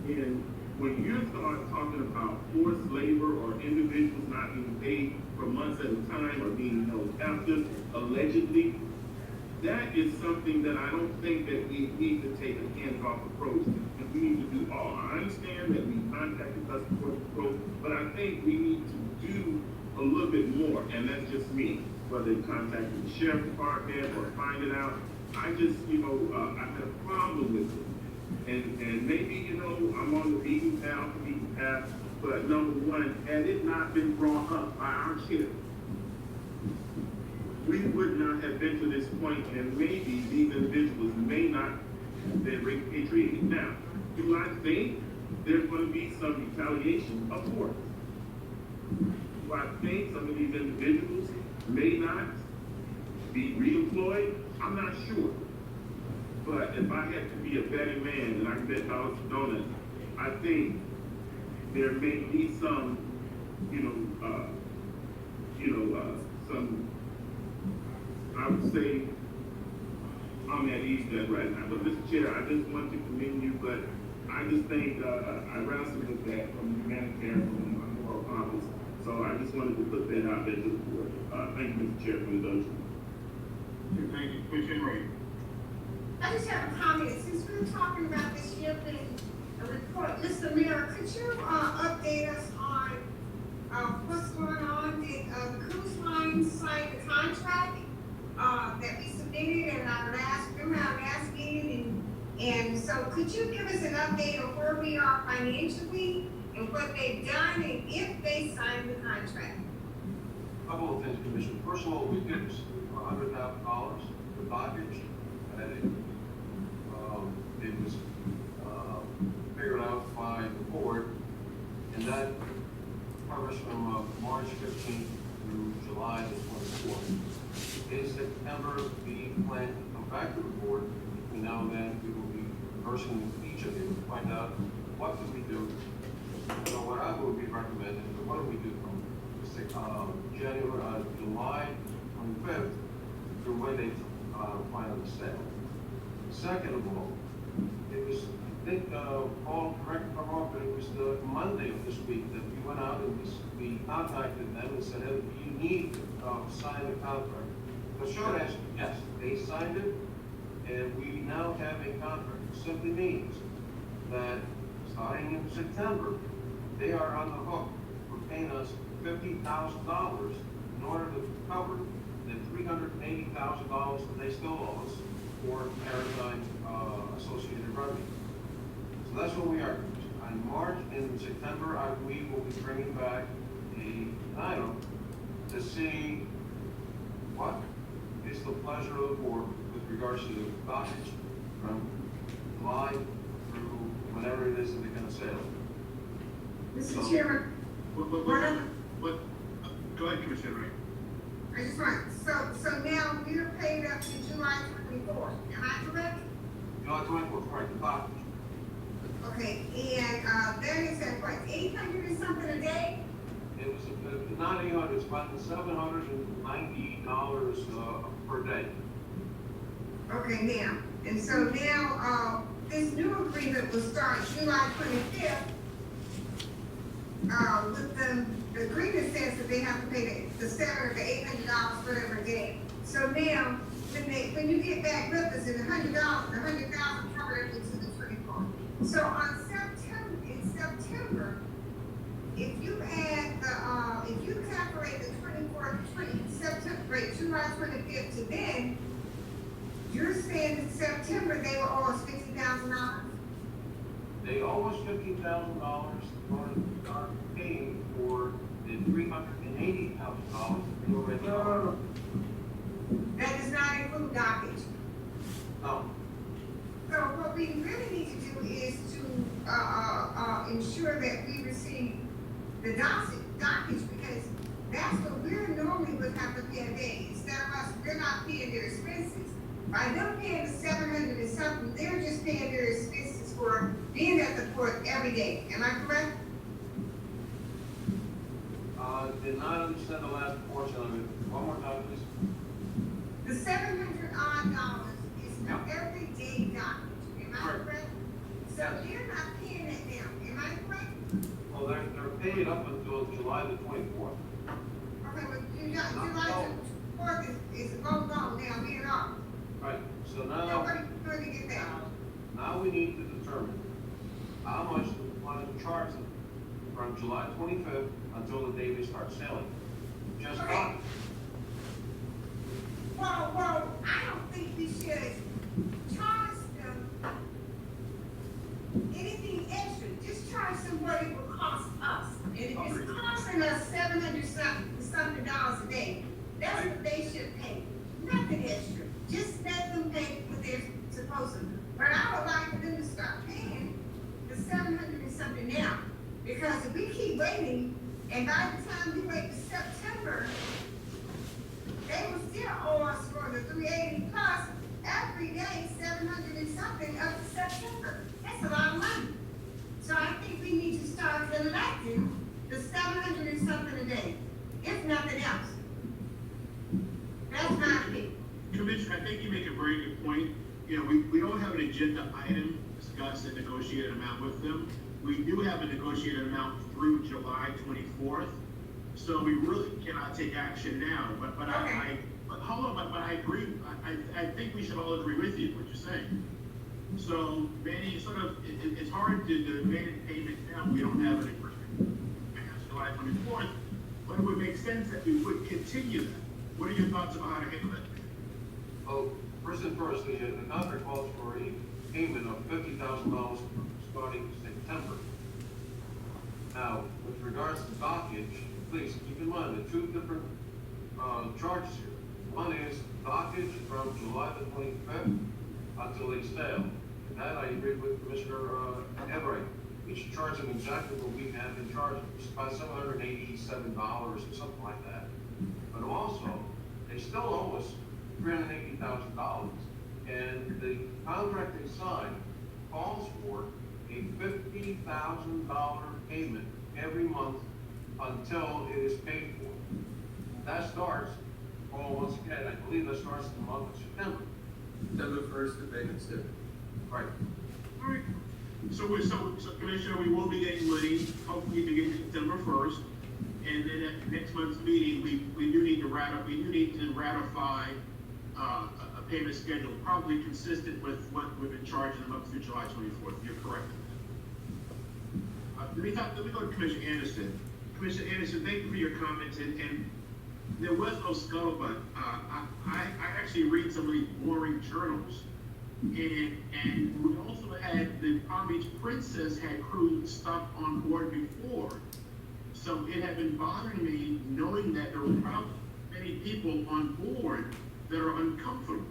And when you start talking about forced labor or individuals not being paid for months at a time or being held captive, allegedly, that is something that I don't think that we need to take a hands-off approach. And we need to do all. I understand that we contacted Customs Patrol, but I think we need to do a little bit more, and that's just me. Whether contacting the sheriff department or finding out, I just, I had a problem with it. And maybe, I'm on the beaten path, but number one, had it not been brought up by our sheriff, we would not have been to this point, and maybe these individuals may not have been repatriated. Now, do I think there's going to be some retaliation? Of course. Do I think some of these individuals may not be reemployed? I'm not sure. But if I had to be a betting man, and I can bet dollars to donuts, I think there may be some, some, I would say, I'm at ease that right now. But Mr. Chair, I just want to commend you, but I just think I wrestled with that from the humanitarian, from my moral compass. So I just wanted to put that out there to the board. Thank you, Mr. Chair, for the indulgence. Thank you, Commissioner Ray. I just have a comment. Since we're talking about this shipping report, Mr. Mayor, could you update us on what's going on? Did the cruise line sign the contract that we submitted in our last meeting? And so could you give us an update of where we are financially and what they've done and if they signed the contract? Couple of things, Commissioner. First of all, we did $100,000 for baggage. It was figured out by the board, and that covers from March 15th through July the 24th. In September, we plan to come back to the board. Between now and then, we will be conversing with each of you to find out what do we do. So what I will be recommending is what do we do from July 25th through when they final the sale. Second of all, it was, I think, Paul, correct me if I'm wrong, but it was the Monday of this week that we went out and we contacted them and said, hey, you need to sign the contract. The short answer, yes, they signed it, and we now have a contract. It simply means that starting in September, they are on the hook for paying us $50,000 in order to cover the $380,000 that they still owe us for maritime associated revenue. So that's where we are. On March and September, we will be bringing back an item to see what is the pleasure of the board with regards to the baggage from July through whenever it is that they're going to sail. Mr. Chairman, Go ahead, Commissioner Ray. I just want, so now we're paid up to July 24th, am I correct? July 24th, right, the baggage. Okay, and that is at what, 800 and something a day? It was not 800, it's about $790 per day. Okay, now, and so now, this new agreement will start July 25th. With the agreement says that they have to pay the $700 or $800 whatever a day. So now, when you get back with us, it's $100, the $100,000 covered into the 24. So in September, if you add if you calculate the September rate, July 25th to then, you're saying in September they will owe us $50,000? They owe us $50,000 for our paying for the $380,000 we already owe. That does not include dockage. No. So what we really need to do is to ensure that we receive the dockage because that's what we're normally would have to pay a day. Instead of us, we're not paying their expenses. By them paying the $700 and something, they're just paying their expenses for being at the port every day. Am I correct? Did not understand the last portion of it. One more they're not paying it now, am I correct? Well, they're paid up until July the 24th. Okay, but July 4th is both on now, being off. Right, so So now, what are you doing to get that? now we need to determine how much we want to charge them from July 25th until the day they start selling. Just Okay. one. Well, I don't think we should charge them anything extra, just charge them what it will cost us. And if it's costing us $700 a day, that's what they should pay, nothing extra, just let them pay what they're supposed to. But I would like for them to start paying the $700 now, because if we keep waiting, and by the time we wait to September, they will still owe us for the 380 plus every day, 700 and something up to September. That's a lot of money. So I think we need to start collecting the 700 and something a day, if nothing else. That's my opinion. Commissioner, I think you make a very good point. You know, we don't have an agenda item to discuss a negotiated amount with them. We do have a negotiated amount through July 24th. So we really cannot take action now, but hold on, but I agree, I think we should all agree with you, what you're saying. So, Manny, it's hard to demand payment now, we don't have an agreement past July 24th, but it would make sense that we would continue that. What are your thoughts about how to handle that? Oh, first and first, the contract calls for a payment of $50,000 starting September. Now, with regards to dockage, please keep in mind the two different charges here. One is dockage from July the 25th until they sale. That I agree with Commissioner Everett. We should charge them exactly what we have been charging, which is about $787 or something like that. But also, they still owe us $380,000. And the contract they signed calls for a $50,000 payment every month until it is paid for. That starts, once again, I believe that starts in the month of September. September 1st, the payments due. Right. All right. So Commissioner, we will be getting money, hopefully beginning September 1st. And then at next month's meeting, we do need to ratify a payment schedule, probably consistent with what we've been charging them up through July 24th. You're correct. Let me go to Commissioner Anderson. Commissioner Anderson, thank you for your comments. And there was no scuttlebutt. I actually read some of these boring journals. And we also had the Palm Beach Princess had crew stuff on board before. So it had been bothering me knowing that there were probably many people on board that are uncomfortable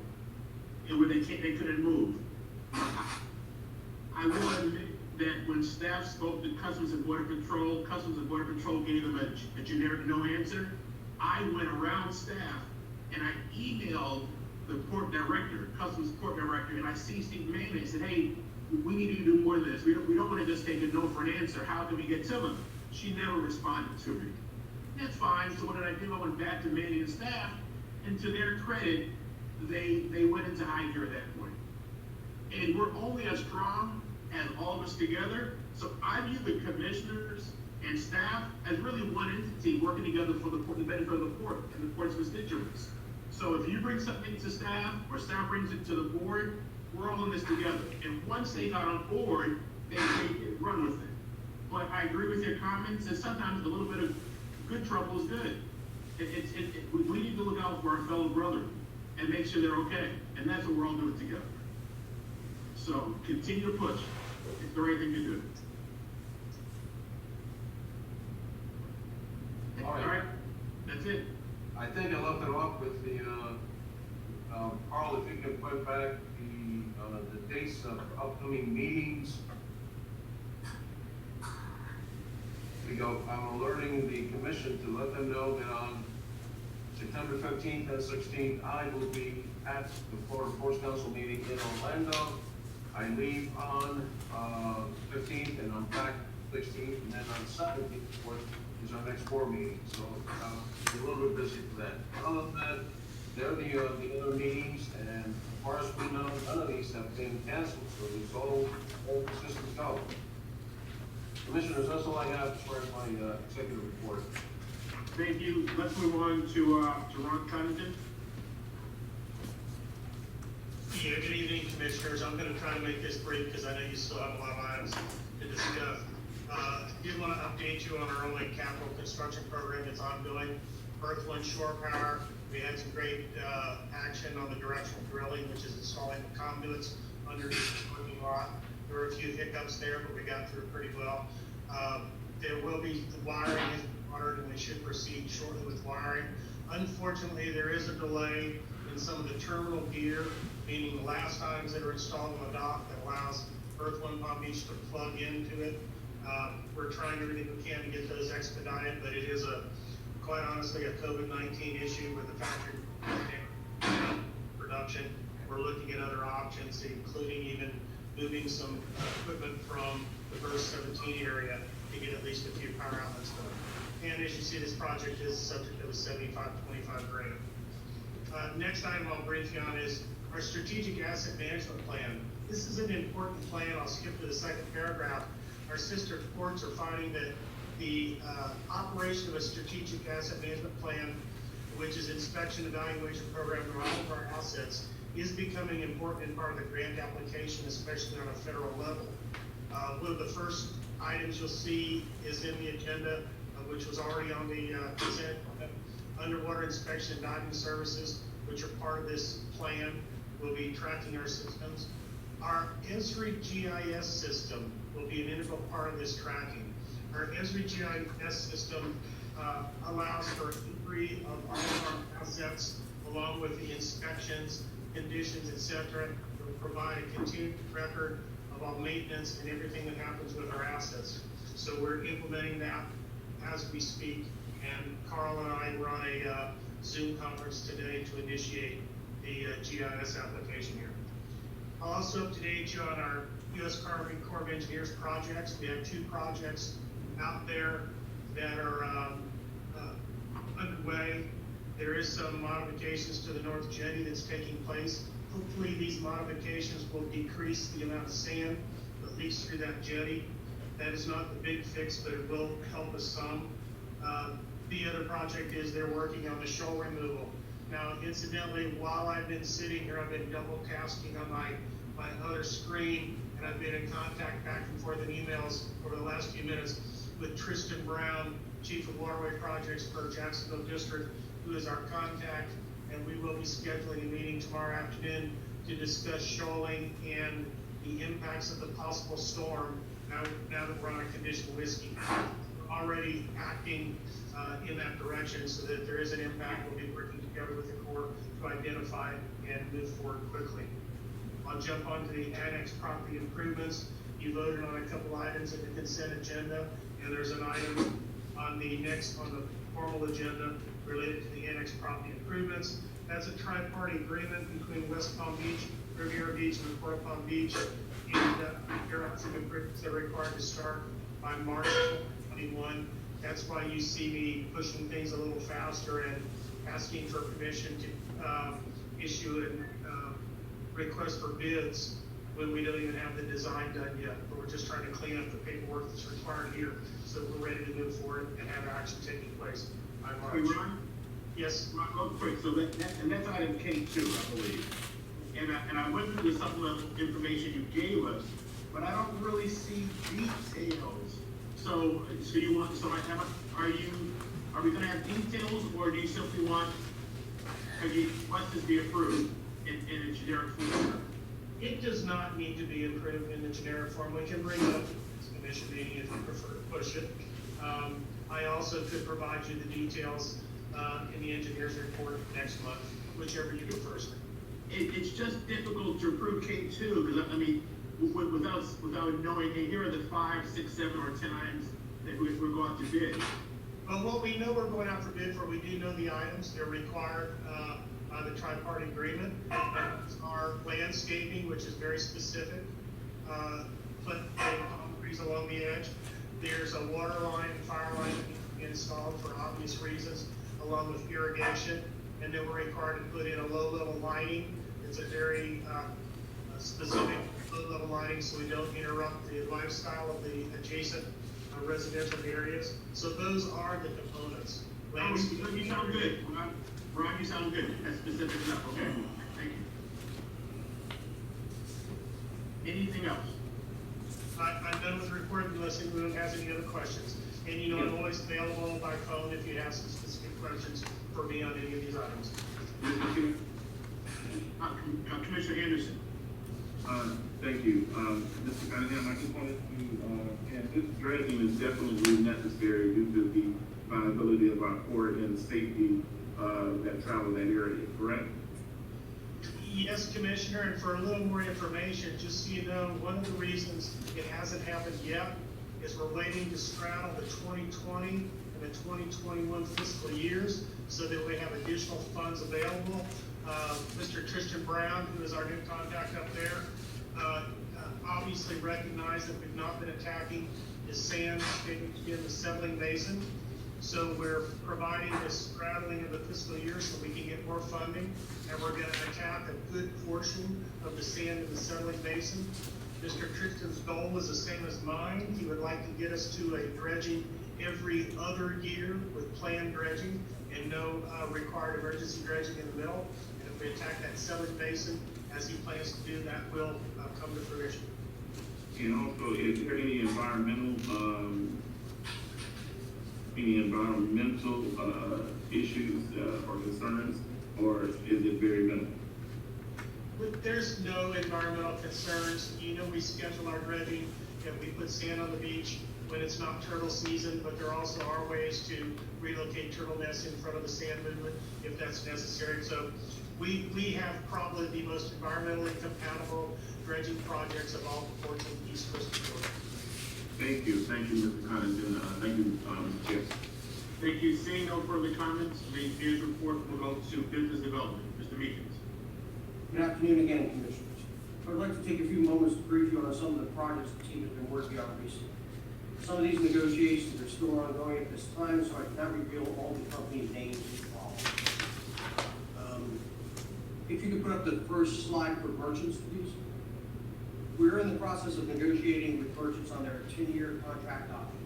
and when they couldn't move. I will admit that when staff spoke to Customs and Border Patrol gave them a generic no answer. I went around staff and I emailed the port director, Customs port director, and I CC'd Manny and said, hey, we need to do more than this. We don't want to just take a no for an answer. How can we get to them? She never responded to me. That's fine. So what did I do? I went back to Manny and staff, and to their credit, they went into high gear at that point. And we're only as strong as all of us together. So I view the commissioners and staff as really one entity working together for the benefit of the port and the port's constituents. So if you bring something to staff or staff brings it to the board, we're all in this together. And once they got on board, they run with it. But I agree with your comments, and sometimes a little bit of good trouble is good. We need to look out for our fellow brother and make sure they're okay. And that's what we're all doing together. So continue to push. It's the right thing to do. All right. That's it. I think I left it off with the, Carl, if you can put back the dates of upcoming meetings. I'm alerting the commission to let them know that on September 15th and 16th, I will be at the Florida Ports Council meeting in Orlando. I leave on 15th and I'm back 16th, and then on 17th is our next board meeting. So be a little bit busy for that. Other than that, They're the other meetings, and as far as we know, none of these have been canceled, so these all systems go. Commissioners, that's all I have as far as my executive report. Thank you. Let's move on to Ron Connington. Yeah, good evening, Commissioners. I'm gonna try to make this brief because I know you still have a lot of items to discuss. Did want to update you on our only capital construction program that's ongoing, Earth One Shore Power. We had some great action on the directional drilling, which is installing the conduits underneath the parking lot. There were a few hiccups there, but we got through pretty well. There will be, the wiring is ordered and we should proceed shortly with wiring. Unfortunately, there is a delay in some of the terminal gear, meaning the last items that are installed on the dock that allows Earth One Palm Beach to plug into it. We're trying everything we can to get those expedited, but it is quite honestly, a COVID-19 issue with the factory production. We're looking at other options, including even moving some equipment from the verse 17 area to get at least a few power outlets going. And as you see, this project is subject to a 75-25 grant. Next item I'll brief you on is our strategic asset management plan. This is an important plan. I'll skip to the second paragraph. Our sister courts are finding that the operation of a strategic asset management plan, which is inspection evaluation program for all of our assets, is becoming important in part of the grant application, especially on a federal level. One of the first items you'll see is in the agenda, which was already on the consent, underwater inspection and diving services, which are part of this plan. We'll be tracking our systems. Our Esri GIS system will be an integral part of this tracking. Our Esri GIS system allows for inventory of all of our assets, along with the inspections, conditions, etc. It will provide a continued record of all maintenance and everything that happens with our assets. So we're implementing that as we speak. And Carl and I were on a Zoom conference today to initiate the GIS application here. I'll also update you on our U.S. Army Corps of Engineers projects. We have 2 projects out there that are underway. There is some modifications to the North Jetty that's taking place. Hopefully these modifications will decrease the amount of sand that leaks through that jetty. That is not the big fix, but it will help us some. The other project is they're working on the shoal removal. Now, incidentally, while I've been sitting here, I've been double tasking on my other screen, and I've been in contact back and forth in emails over the last few minutes with Tristan Brown, Chief of Waterway Projects for Jacksonville District, who is our contact, and we will be scheduling a meeting tomorrow afternoon to discuss shoaling and the impacts of the possible storm now that we're on a conditional whiskey. We're already acting in that direction so that if there is an impact, we'll be working together with the Corps to identify and move forward quickly. I'll jump onto the annex property improvements. You voted on a couple items in the consent agenda, and there's an item on the formal agenda related to the annex property improvements. That's a tri-party agreement between West Palm Beach, Riviera Beach, and Port Palm Beach. And there are some improvements that are required to start by March 2021. That's why you see me pushing things a little faster and asking for permission to issue a request for bids when we don't even have the design done yet. But we're just trying to clean up the paperwork that's required here so that we're ready to move forward and have action taking place by March. Hey, Ron? Yes. Ron, real quick, so that's item K2, I believe. And I went through the supplemental information you gave us, but I don't really see details. So you want, are we gonna have details, or do you simply want, must this be approved in a generic form? It does not need to be approved in the generic form. We can bring it up to the commission meeting if you prefer to push it. I also could provide you the details in the engineer's report next month, whichever you do first. It's just difficult to approve K2, because I mean, without knowing, hey, here are the 5, 6, 7, or 10 items that we're going to bid. Well, what we know we're going out for bid for, we do know the items. They're required by the tri-party agreement. Our landscaping, which is very specific, palm trees along the edge. There's a water line and fire line installed for obvious reasons, along with irrigation. and then we're required to put in a low-level lighting. It's a very specific low-level lighting, so we don't interrupt the lifestyle of the adjacent residential areas. So those are the components. You sound good. Ron, you sound good. That's specific enough. Okay. Thank you. Anything else? I'm done with the report unless anyone has any other questions. And you know, I'm always available by phone if you have some specific questions for me on any of these items. Commissioner Anderson. Thank you. Mr. Cunningham, I just wanted to, and this dredging is definitely necessary due to the viability of our port and safety that travel that area, correct? Yes, Commissioner, and for a little more information, just so you know, one of the reasons it hasn't happened yet is we're waiting to straddle the 2020 and the 2021 fiscal years so that we have additional funds available. Mr. Tristan Brown, who is our new contact up there, obviously recognized that we've not been attacking the sand in the settling basin. So we're providing this straddling of the fiscal year so we can get more funding, and we're going to attack a good portion of the sand in the settling basin. Mr. Tristan's goal is the same as mine. He would like to get us to a dredging every other year with planned dredging and no required emergency dredging in the middle. And if we attack that settling basin, as he plans to do, that will come to fruition. And also, is there any environmental issues or concerns, or is it very minimal? There's no environmental concerns. You know, we schedule our dredging, and we put sand on the beach when it's not turtle season, but there also are ways to relocate turtle nests in front of the sand movement if that's necessary. So we have probably the most environmentally compatible dredging projects of all the ports of the East Coast of Florida. Thank you, Mr. Connington. Thank you, Mr. Chair. Thank you. Seeing no further comments, the engineer's report will go to business development. Mr. Meekins. Good afternoon again, Commissioners. I would like to take a few moments to brief you on some of the projects the team has been working on recently. Some of these negotiations are still ongoing at this time, so I cannot reveal all the company names involved. If you could put up the first slide for merchants, please. We're in the process of negotiating with merchants on their 10-year contract option.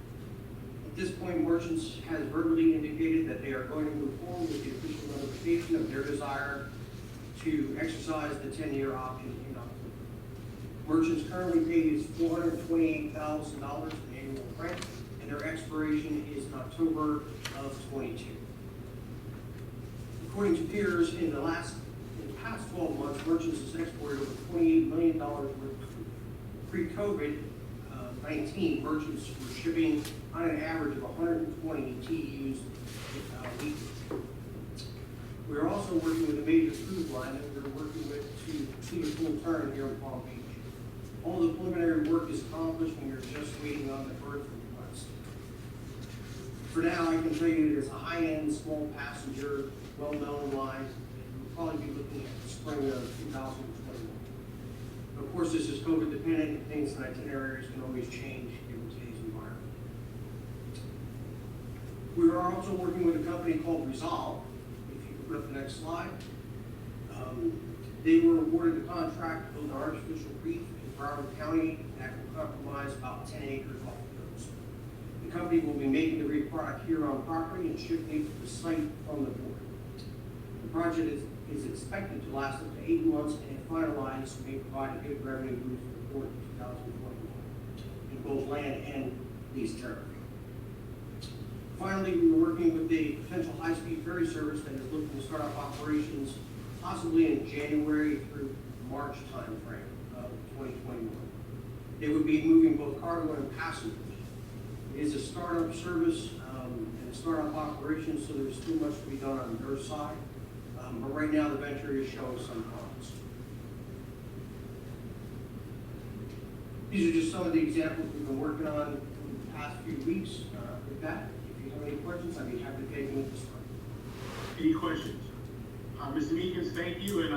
At this point, merchants has verbally indicated that they are going to move forward with the official notification of their desire to exercise the 10-year option in October. Merchants currently pays $428,000 in annual rent, and their expiration is in October of 22. According to peers, in the past 12 months, merchants has exported over $28 million worth of food. Pre-COVID-19, merchants were shipping on an average of 120 TEUs weekly. We're also working with a major cruise line that we're working with to see a full turn here in Palm Beach. All the preliminary work is accomplished and we're just waiting on the berth request. For now, I can tell you it's a high-end, small passenger, well-known line. We'll probably be looking at the spring of 2021. Of course, this is COVID dependent and things and itineraries can always change in today's environment. We are also working with a company called Resolve. If you could put up the next slide. They were awarded the contract to build an artificial reef in Broward County that will compromise about 10 acres off the coast. The company will be making the reef product here on property and shipping it to the site from the port. The project is expected to last up to 8 months, and if finalized, may provide a good revenue boost for the port in 2021 in both land and lease territory. Finally, we were working with a potential high-speed ferry service that is looking to start up operations possibly in January through March timeframe of 2021. They would be moving both cargo and passengers. It is a startup service and a startup operation, so there's still much to be done on their side. But right now, the venture is showing some promise. These are just some of the examples we've been working on in the past few weeks. With that, if you have any questions, I'd be happy to take them at this time. Any questions? Mr. Meekins, thank you, and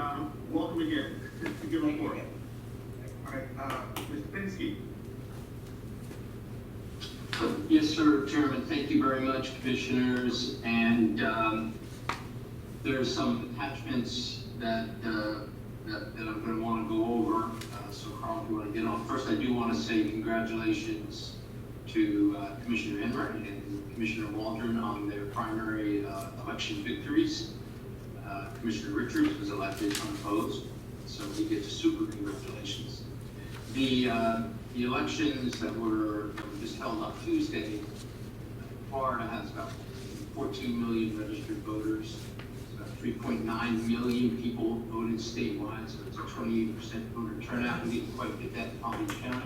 welcome again to give a report. All right, Mr. Pinsky. Yes, sir, Chairman. Thank you very much, Commissioners. And There's some attachments that I'm going to want to go over. So Carl, if you want to get on. First, I do want to say congratulations to Commissioner Enright and Commissioner Waldron on their primary election victories. Commissioner Richards was elected unopposed, so he gets a super congratulations. The elections that were just held on Tuesday, Florida has about 14 million registered voters. 3.9 million people voted statewide, so it's a 28% voter turnout. We didn't quite get that in Palm Beach County.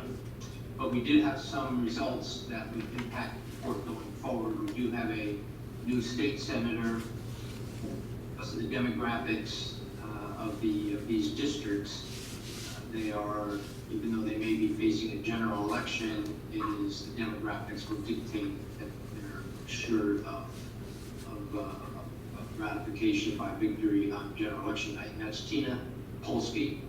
But we did have some results that would impact the court going forward. We do have a new state senator. Because of the demographics of these districts, they are, even though they may be facing a general election, the demographics will dictate that they're assured of ratification by victory on general election night. And that's Tina Polsky.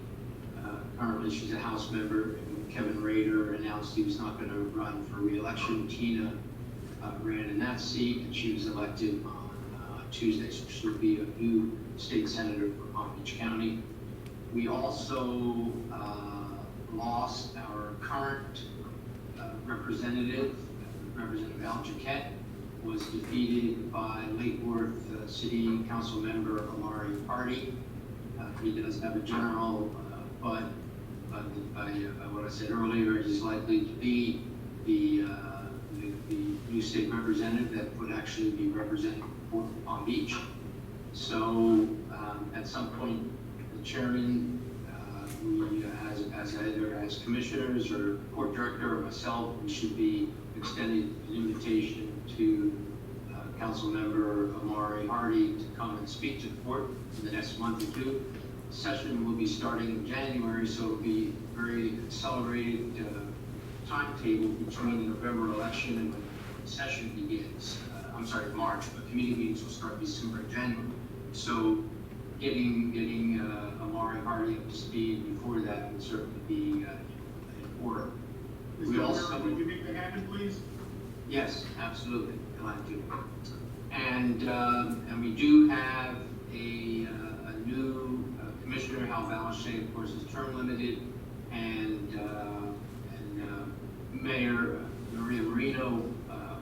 Currently, she's a House member. Kevin Rader announced he was not going to run for re-election. Tina ran in that seat, and she was elected on Tuesday, so she'll be a new state senator for Palm Beach County. We also lost our current representative, Representative Al Jaquette, was defeated by Lake Worth City Council member Amari Hardy. He does have a general, but by what I said earlier, he's likely to be the new state representative that would actually be representing Palm Beach. So at some point, the chairman, we as either as commissioners or court director or myself, we should be extending an invitation to Council member Amari Hardy to come and speak to the court in the next month or two. The session will be starting in January, so it'll be very accelerated timetable between the November election and when the session begins. I'm sorry, March, but committee meetings will start December and January. So getting Amari Hardy up to speed before that would certainly be in order. Would you make that happen, please? Yes, absolutely. Glad to. And we do have a new commissioner, Hal Balashay, of course, is term limited, and Mayor Maria Marino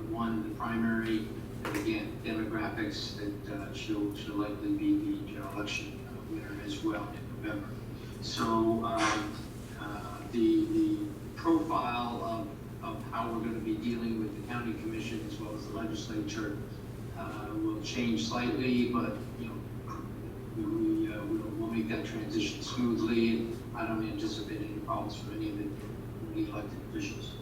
won the primary. And again, demographics that she'll likely be the general election winner as well in November. So the profile of how we're going to be dealing with the county commission as well as the legislature will change slightly, but we'll make that transition smoothly. I don't anticipate any problems for any of the elected officials.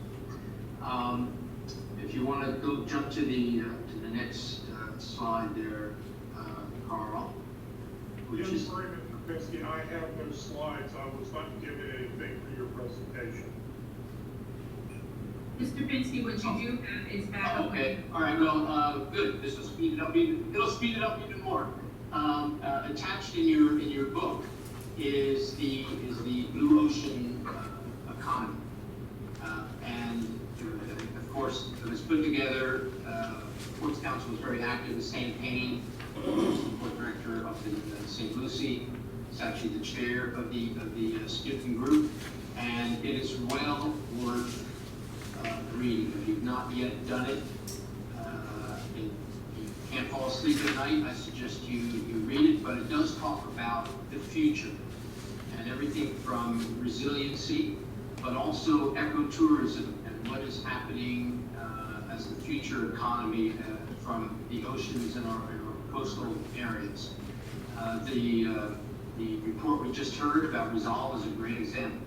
If you want to go jump to the next slide there, Carl, which is. I have those slides. I was not given anything for your presentation. Mr. Pinsky, what you do have is back. Okay, all right, well, good. This will speed it up it'll speed it up even more. Attached in your book is the blue ocean economy. And of course, it was put together, Ports Council was very active in St. Payne, port director up in St. Lucie. It's actually the chair of the Skipton group, and it is well worth reading. If you've not yet done it, and you can't fall asleep at night, I suggest you read it, but it does talk about the future and everything from resiliency, but also ecotourism and what is happening as the future economy from the oceans and our coastal areas. The report we just heard about Resolve is a great example.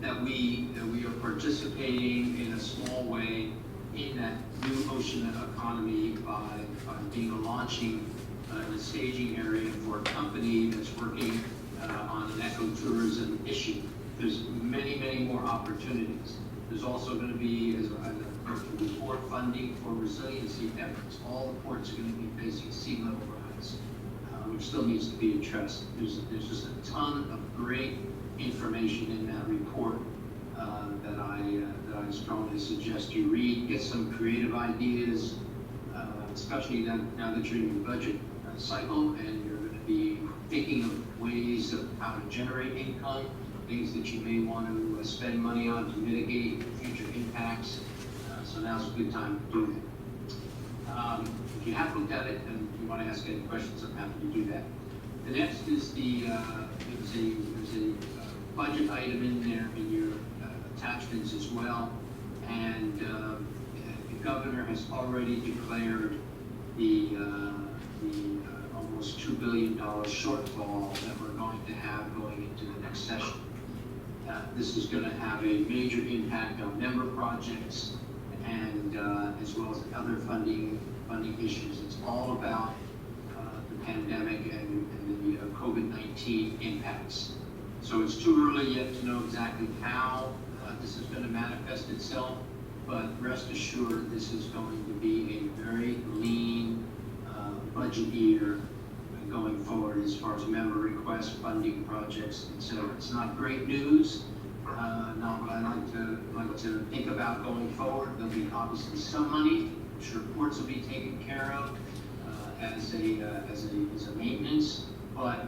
That we are participating in a small way in that new ocean economy by being a launching and a staging area for a company that's working on an ecotourism issue. There's many, many more opportunities. There's also going to be, as I mentioned before, funding for resiliency efforts. All the ports are going to be facing sea level rise, which still needs to be addressed. There's just a ton of great information in that report that I strongly suggest you read. Get some creative ideas, especially now that you're in your budget cycle, and you're going to be thinking of ways of how to generate income, things that you may want to spend money on to mitigate future impacts. So now's a good time to do that. If you haven't looked at it and you want to ask any questions, I'm happy to do that. The next is there's a budget item in there in your attachments as well, and the governor has already declared the almost $2 billion shortfall that we're going to have going into the next session. This is going to have a major impact on member projects and as well as other funding issues. It's all about the pandemic and the COVID-19 impacts. So it's too early yet to know exactly how this is going to manifest itself, but rest assured this is going to be a very lean budget year going forward as far as member requests, funding projects, etc. It's not great news, not what I like to think about going forward. There'll be obviously some money, which reports will be taken care of as a maintenance, but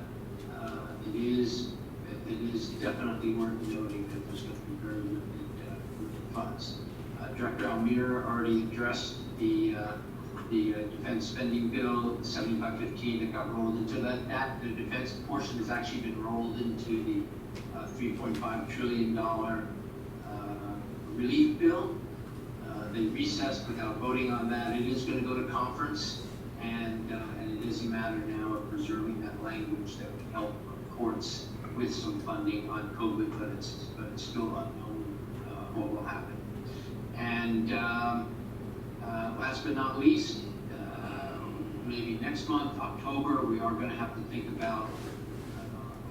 it is definitely worth noting that there's going to be very limited funds. Director Almir already addressed the defense spending bill, 7515 that got rolled into that. The defense portion has actually been rolled into the $3.5 trillion relief bill. They recessed without voting on that. It is going to go to conference, and it is a matter now of preserving that language that would help courts with some funding on COVID, but it's still unknown what will happen. And last but not least, maybe next month, October, we are going to have to think about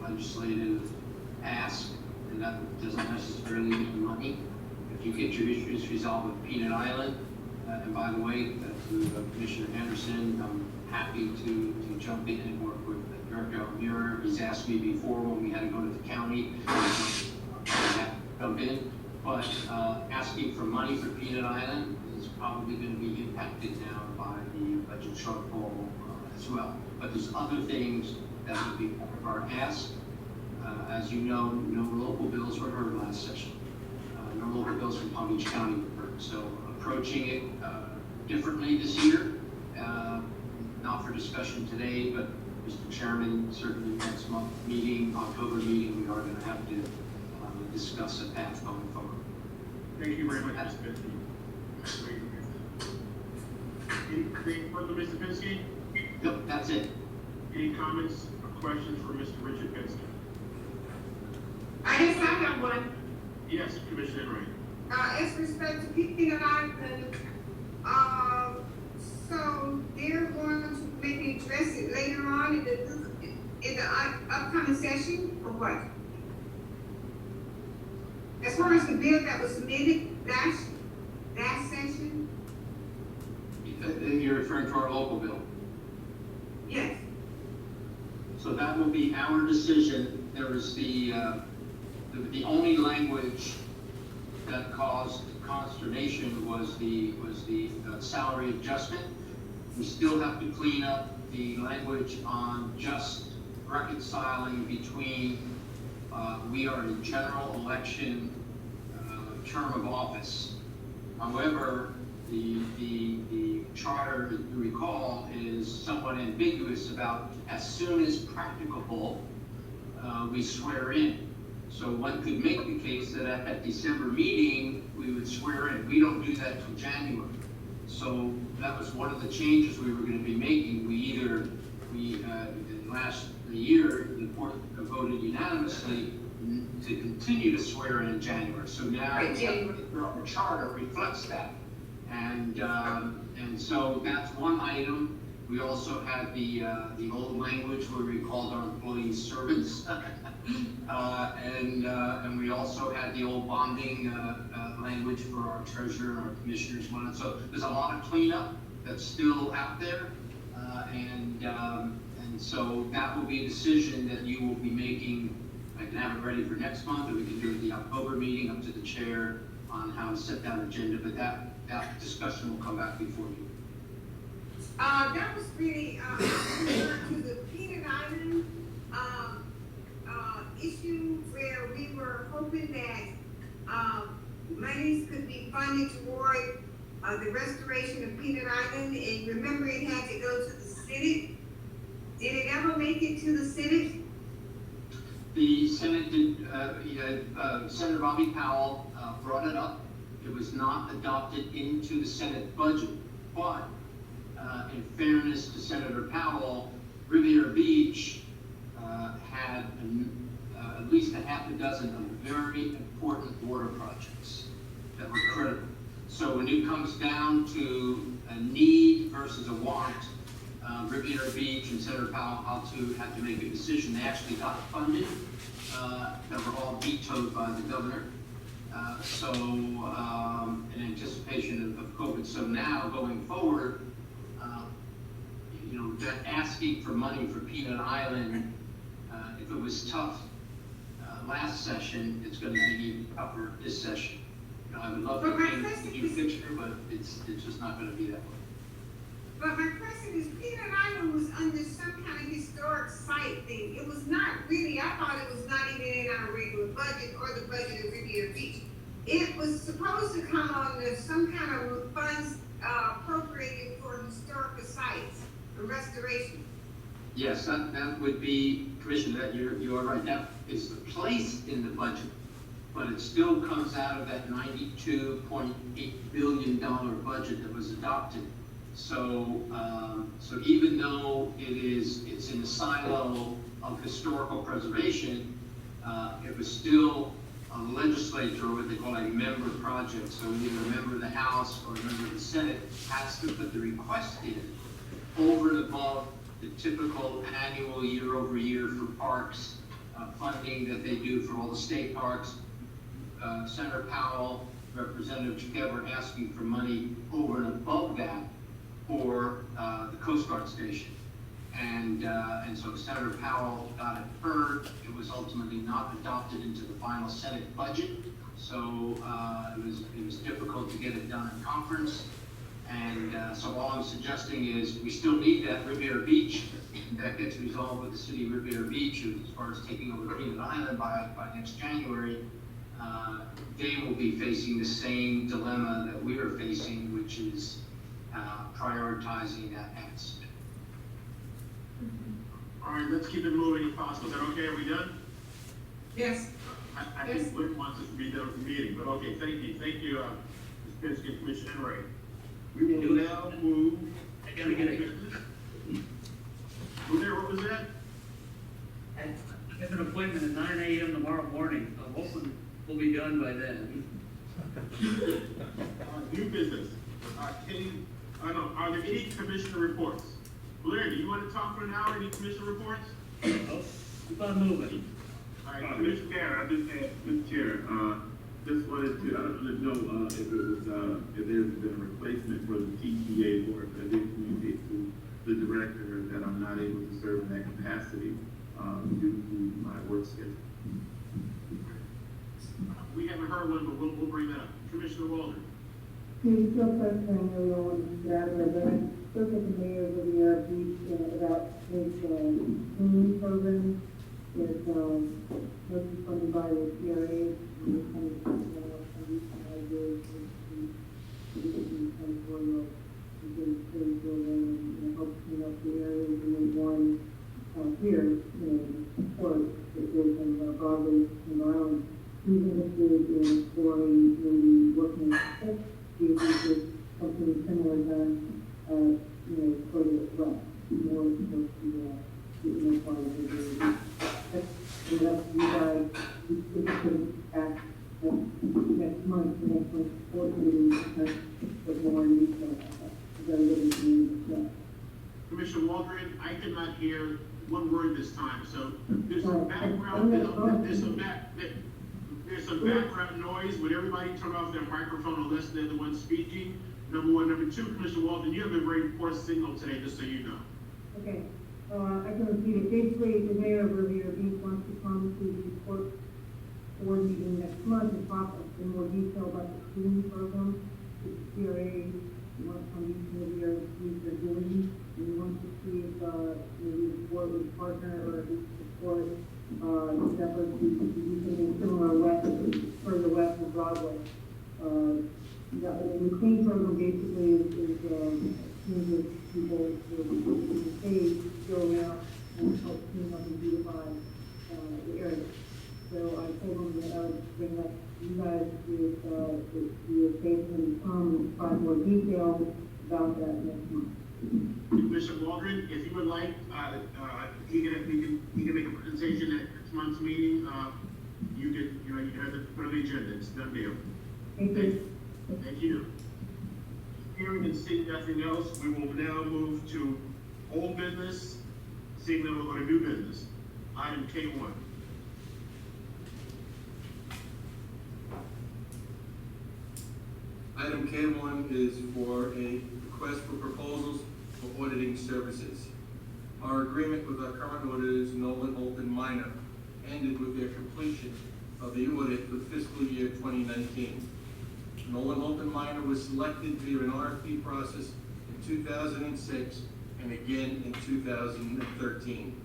legislative ask, and that doesn't necessarily mean money. If you get your issues resolved with Peanut Island, and by the way, to Commissioner Anderson, I'm happy to jump in and work with Director Almira. He's asked me before when we had to go to the county, jump in, but asking for money for Peanut Island is probably going to be impacted now by the budget shortfall as well. But there's other things that will be part of our ask. As you know, no local bills were heard last session. No local bills from Palm Beach County were heard. So approaching it differently this year, not for discussion today, but Mr. Chairman, certainly next month meeting, October meeting, we are going to have to discuss a path going forward. Thank you very much, Mr. Pinsky. Anything further, Mr. Pinsky? Nope, that's it. Any comments or questions for Mr. Richard Pinsky? I guess I have one. Yes, Commissioner Ray. As respect to Peanut Island, so they're going to maybe address it later on in the upcoming session, or what? As far as the bill that was submitted that session? You're referring to our local bill? Yes. So that will be our decision. There was the only language that caused consternation was the salary adjustment. We still have to clean up the language on just reconciling between we are in general election term of office. However, the charter, if you recall, is somewhat ambiguous about as soon as practicable, we swear in. So one could make the case that at that December meeting, we would swear in. We don't do that until January. So that was one of the changes we were going to be making. Last year, the board voted unanimously to continue to swear in January. So now the charter reflects that. And so that's one item. We also had the old language where we called our employees servants. And we also had the old bonding language for our treasurer and our commissioners. So there's a lot of cleanup that's still out there. And so that will be a decision that you will be making. I can have it ready for next month, or we can do it at the October meeting, up to the chair on how to set that agenda. But that discussion will come back before you. That was really, referred to the Peanut Island, issue where we were hoping that, monies could be funded toward, the restoration of Peanut Island, and remember it had to go to the Senate. Did it ever make it to the Senate? The Senate did, Senator Bobby Powell brought it up. It was not adopted into the Senate budget, but in fairness to Senator Powell, Riviera Beach had at least a half a dozen of very important water projects that were critical. So when it comes down to a need versus a want, Riviera Beach and Senator Powell had to make a decision. They actually got funded that were all vetoed by the governor. In anticipation of COVID. So now going forward, that asking for money for Peanut Island, if it was tough last session, it's going to be even tougher this session. I would love to paint a new picture, but it's just not going to be that way. But my question is, Peanut Island was under some kind of historic site thing. It was not really, I thought it was not even in our regular budget or the budget of Riviera Beach. It was supposed to come under some kind of funds appropriated for historical sites, for restoration. Yes, that would be, Commissioner, that you are right. That is placed in the budget, but it still comes out of that $92.8 billion budget that was adopted. So even though it's in a silo of historical preservation, it was still a legislature, or what they call a member project. So either a member of the House or a member of the Senate has to put the request in over and above the typical annual year-over-year for parks funding that they do for all the state parks. Senator Powell, Representative Chikever asking for money over and above that for the Coast Guard station. And so Senator Powell got it heard. It was ultimately not adopted into the final Senate budget. So it was difficult to get it done in conference. And so all I'm suggesting is we still need that Riviera Beach. That gets resolved with the city of Riviera Beach as far as taking over Peanut Island by next January. They will be facing the same dilemma that we are facing, which is prioritizing that ask. All right, let's keep it moving if possible. Is that okay? Are we done? Yes. I think Cliff wants us to be done with the meeting, but okay, thank you. Thank you, Ms. Pinsky, Commissioner Ray. We will now move. I gotta get it. Who there, what was that? I have an appointment at 9 a.m. tomorrow morning. I'm hoping we'll be done by then. New business. Are there any commissioner reports? Blair, do you want to talk for an hour? Any commissioner reports? Oh, keep on moving. All right, Mr. Chair, I just had, Mr. Chair, just wanted to let you know if there's been a replacement for the TTA board. I did communicate to the director that I'm not able to serve in that capacity due to my work schedule. We haven't heard one, but we'll bring that up. Commissioner Waldron. Maybe still questioning really on that, but I spoke with the mayor of Riviera Beach about his cleaning program. It's mostly funded by the CRA, and it's kind of ideas to 24-year-old to get his clean program and help clean up the areas. And then one here, support that goes in Broadway and Island. He's interested in exploring maybe working with see if we could something similar done, further west, more supposed to get more part of the that's up to you guys. We could act next month, the next month's board meeting, but more in detail about that. Is that really good? Commissioner Waldron, I did not hear one word this time, so there's some background, there's some background noise. Would everybody turn off their microphone unless they're the ones speaking? Number one. Number two, Commissioner Waldron, you have a very poor signal today, just so you know. Okay. I can repeat it. Basically, the mayor of Riviera Beach wants to come to the support board meeting next month and talk in more detail about the cleaning program, the CRA want from each maybe or see if they're doing, and we want to see if, maybe the board would partner or at least support, efforts to do something similar west, further west of Broadway. The clean program basically is teams of people to stay, go around and help clean up and beautify, the area. So I told them that I would bring up you guys with, the occasion to come and provide more detail about that next month. Commissioner Waldron, if you would like, he can make a presentation at next month's meeting. You can have it put on the agenda. It's done deal. Thank you. Thank you. Hearing and seeing nothing else, we will now move to old business. Seeing that we'll go to new business. Item K1. Item K1 is for a request for proposals for auditing services. Our agreement with our current auditors, Nolan, Holton, Minor, ended with their completion of the audit for fiscal year 2019. Nolan, Holton, Minor was selected via an RFP process in 2006 and again in 2013.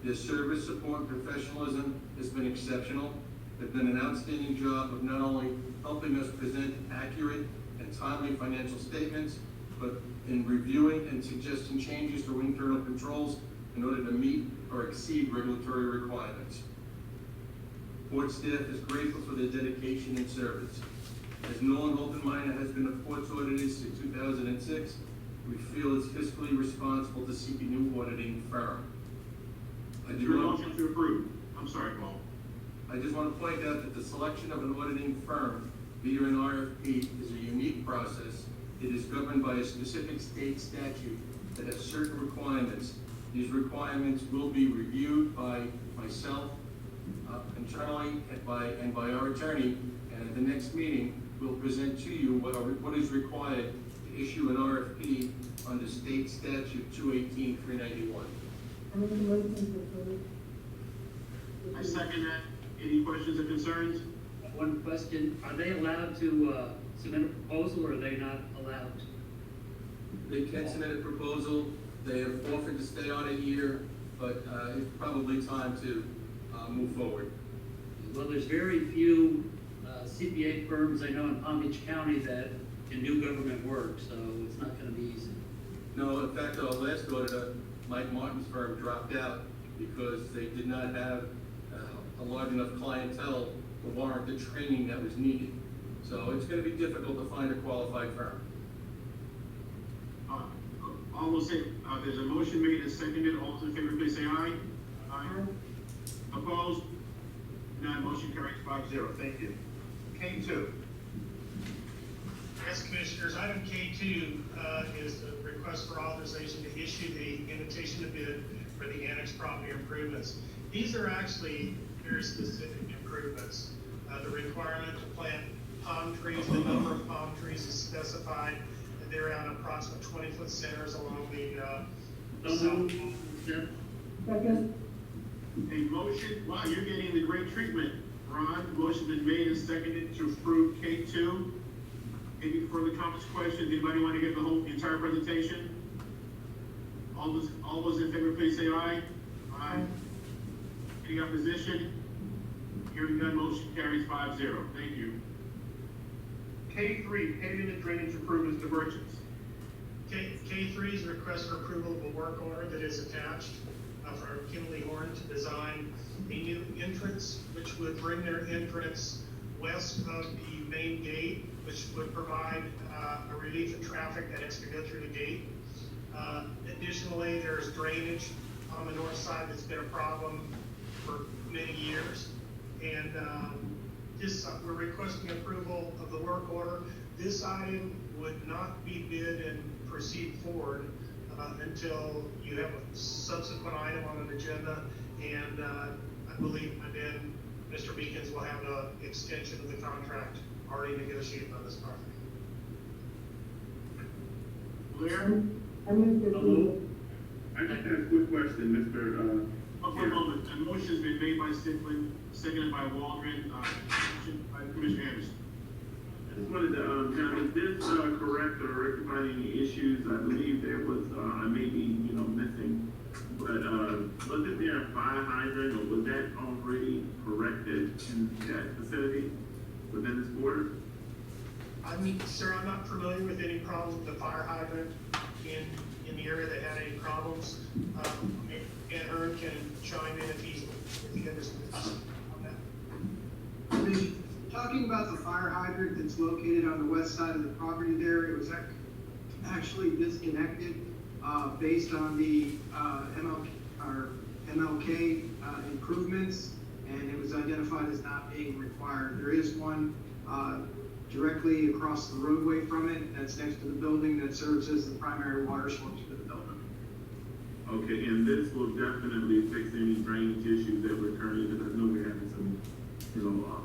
Their service, support, and professionalism has been exceptional. They've done an outstanding job of not only helping us present accurate and timely financial statements, but in reviewing and suggesting changes to internal controls in order to meet or exceed regulatory requirements. Board staff is grateful for their dedication and service. As Nolan, Holton, Minor has been a Ports auditor since 2006, we feel it's fiscally responsible to seek a new auditing firm. Your motion to approve. I'm sorry, Paul. I just want to point out that the selection of an auditing firm via an RFP is a unique process. It is governed by a specific state statute that has certain requirements. These requirements will be reviewed by myself internally and by our attorney, and at the next meeting, we'll present to you what is required to issue an RFP under state statute 218-391. I make a motion to approve. I second that. Any questions or concerns? One question, are they allowed to submit a proposal or are they not allowed? They can submit a proposal. They have offered to stay on a year, but it's probably time to move forward. Well, there's very few CPA firms I know in Palm Beach County that can do government work, so it's not going to be easy. No, in fact, our last auditor, Mike Martin's firm, dropped out because they did not have a large enough clientele to warrant the training that was needed. So it's going to be difficult to find a qualified firm. All will say, there's a motion made and seconded. All those in favor, please say aye. Aye. Opposed? None. Motion carries 5-0. Thank you. K2. Yes, Commissioners, item K2 is a request for authorization to issue the invitation to bid for the annex property improvements. These are actually very specific improvements. The requirement to plant palm trees, the number of palm trees is specified, and they're at approximate 20-foot centers along the south. Second. A motion, wow, you're getting the great treatment, Ron. Motion been made and seconded to approve K2. Any further comments, questions? Anybody want to get the entire presentation? All those in favor, please say aye. Aye. Any opposition? Hearing none, motion carries 5-0. Thank you. K3, paving and drainage improvements to merchants. K3 is a request for approval of a work order that is attached for Kimberly Horn to design a new entrance, which would bring their entrance west of the main gate, which would provide a relief of traffic that has to go through the gate. Additionally, there's drainage on the north side that's been a problem for many years. And we're requesting approval of the work order. This item would not be bid and proceed forward until you have a subsequent item on an agenda. And I believe by then Mr. Beacons will have an extension of the contract already negotiated on this property. Blair? I move to approve. I just have a quick question, Mr. For a moment, a motion's been made by Stickland, seconded by Waldron, motion by Commissioner Anderson. I just wanted to Now, is this, correct or rectify any issues? I believe there was, I may be, missing, but, was it there a fire hydrant, or was that already corrected in that facility within this border? I mean, sir, I'm not familiar with any problems with the fire hydrant in the area that had any problems. And Ern can chime in if he understands on that. Talking about the fire hydrant that's located on the west side of the property there, it was actually disconnected, based on the, MLK improvements, and it was identified as not being required. There is one, directly across the roadway from it, that's next to the building, that serves as the primary water source for the building. Okay, and this will definitely fix any drainage issues that we're currently, because I know we're having some,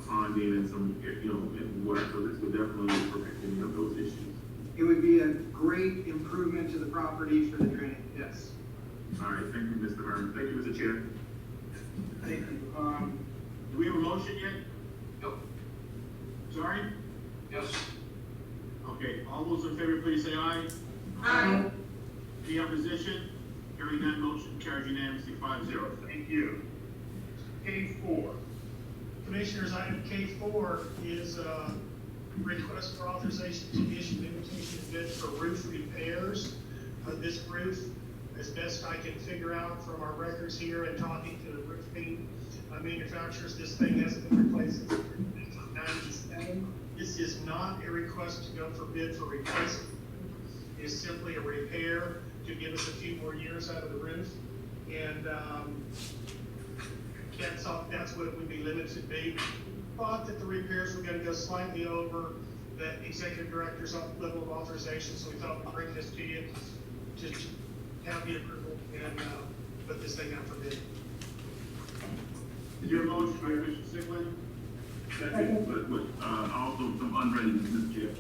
ponding and some, and water, so this will definitely correct any of those issues. It would be a great improvement to the property for the drainage, yes. All right, thank you, Mr. Herman. Thank you, Mr. Chair. Thank you. Do we have a motion yet? Yep. Sorry? Yes. Okay, all those in favor, please say aye. Aye. Any opposition? Hearing none, motion carries unanimously 5-0. Thank you. K4. Commissioners, item K4 is a request for authorization to issue invitation to bid for roof repairs. This roof, as best I can figure out from our records here and talking to the roofing manufacturers, this thing hasn't been replaced since 1997. This is not a request to go for bid for replacement. It's simply a repair to give us a few more years out of the roof. And that's what it would be limited to be. Thought that the repairs were gonna go slightly over the executive director's level of authorization, so we thought we'd bring this to you to have the approval and put this thing out for bid. Is your motion by Mr. Sigmund? Second, but also some unreadiness, Mr. Chair.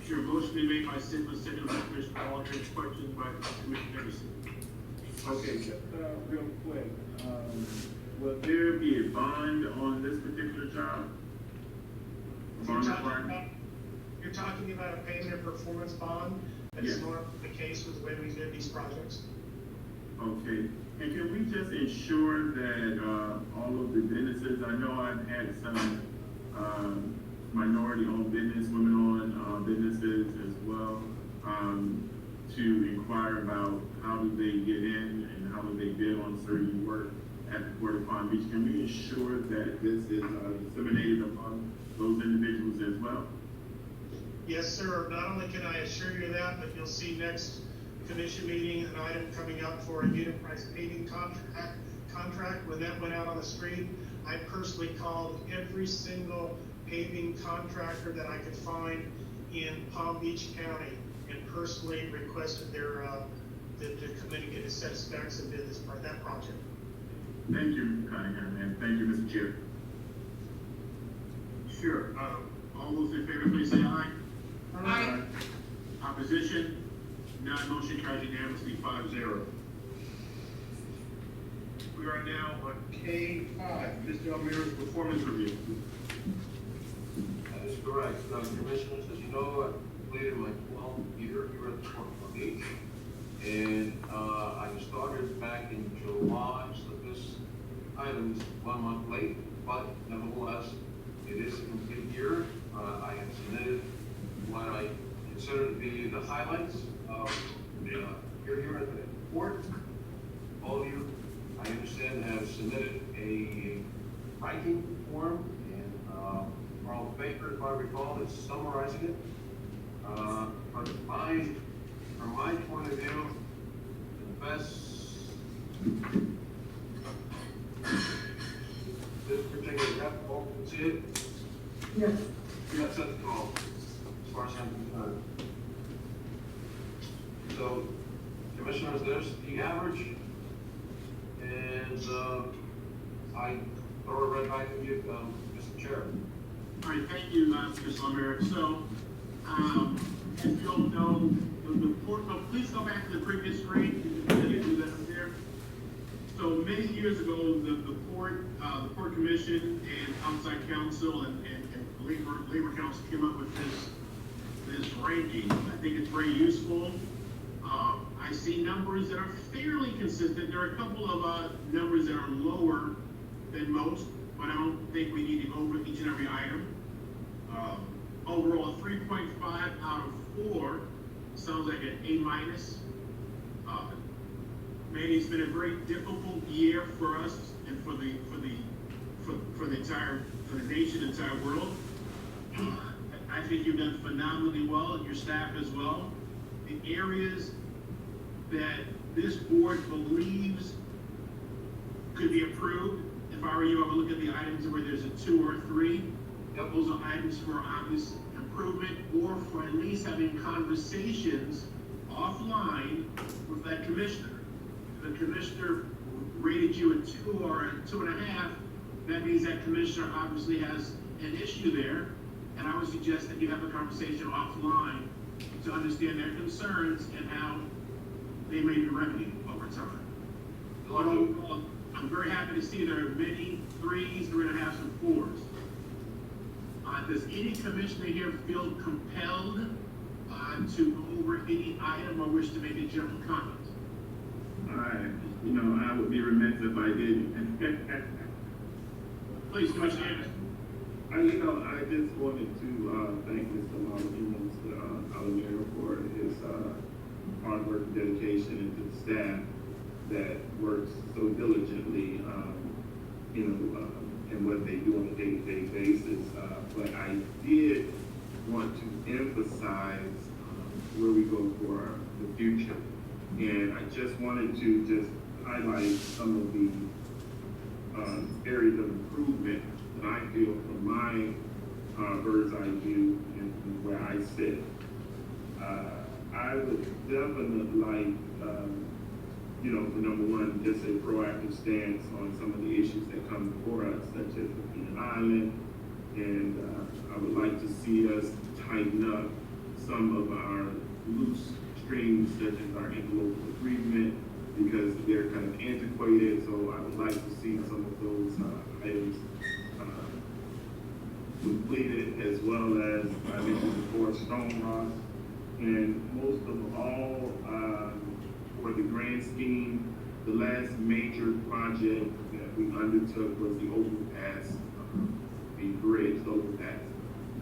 Sure, motion been made by Sigmund, seconded by Commissioner Aldridge, questions by Commissioner Anderson. Okay, just, real quick, will there be a bond on this particular job? You're talking about a payment and performance bond. That's Yes. not the case with the way we bid these projects. Okay, and can we just ensure that, all of the businesses, I know I've had some, minority-owned business, women-owned, businesses as well, to inquire about how do they get in and how do they bid on certain work at the Port of Palm Beach. Can we ensure that this is, disseminated among those individuals as well? Yes, sir. Not only can I assure you that, but you'll see next commission meeting, an item coming up for a unit price paving contract. When that went out on the street, I personally called every single paving contractor that I could find in Palm Beach County and personally requested their, to come in and get a set of specs and bid that project. Thank you, Cunningham, and thank you, Mr. Chair. Sure, all those in favor, please say aye. Aye. Opposition? None, motion carries unanimously 5-0. We are now on K5, Mr. Almira's performance review. That is correct. Commissioners, as you know, I completed my 12th year here at the Port of Palm Beach. And I started back in July, so this item is 1 month late, but nevertheless, it is a complete year. I have submitted what I consider to be the highlights of here at the port. All of you, I understand, have submitted a ranking form, and Carl Baker, if I recall, is summarizing it. But from my point of view, the best this particular rep, all can see it. Yes. That's it, all, as far as I'm concerned. So, commissioners, there's the average, and I throw it right back to you, Mr. Chair. All right, thank you, Mr. Almira. So, as you all know, the port, please go back to the previous screen. You do that up there. So many years ago, the port commission and outside council and labor council came up with this this ranking. I think it's very useful. I see numbers that are fairly consistent. There are a couple of numbers that are lower than most, but I don't think we need to go over each and every item. Overall, 3.5 out of 4 sounds like an A minus. Maybe it's been a very difficult year for us and for the nation, the entire world. I think you've done phenomenally well, and your staff as well. The areas that this board believes could be approved, if I were you, I would look at the items where there's a 2 or 3. Those are items for obvious improvement, or for at least having conversations offline with that commissioner. If the commissioner rated you a 2 or a 2.5, that means that commissioner obviously has an issue there. And I would suggest that you have a conversation offline to understand their concerns and how they may be remedied over time. So, I'm very happy to see there are many 3s, 3.5s, and 4s. Does any commissioner here feel compelled to go over any item or wish to make a general comment? I would be remiss if I didn't. Please, Commissioner Anderson. I just wanted to thank Mr. Alamero for his hard work and dedication, and to the staff that works so diligently, and what they do on a day-to-day basis. But I did want to emphasize where we go for the future. And I just wanted to highlight some of the areas of improvement that I feel from my bird's eye view and where I sit. I would definitely like, for number one, just a proactive stance on some of the issues that come before us, such as the Peanut Island, and I would like to see us tighten up some of our loose strings, such as our interlocal agreement, because they're kind of antiquated. So I would like to see some of those items completed, as well as I mentioned before, Stone Rock, and most of all, for the grand scheme, the last major project that we undertook was the overpass, the bridge overpass.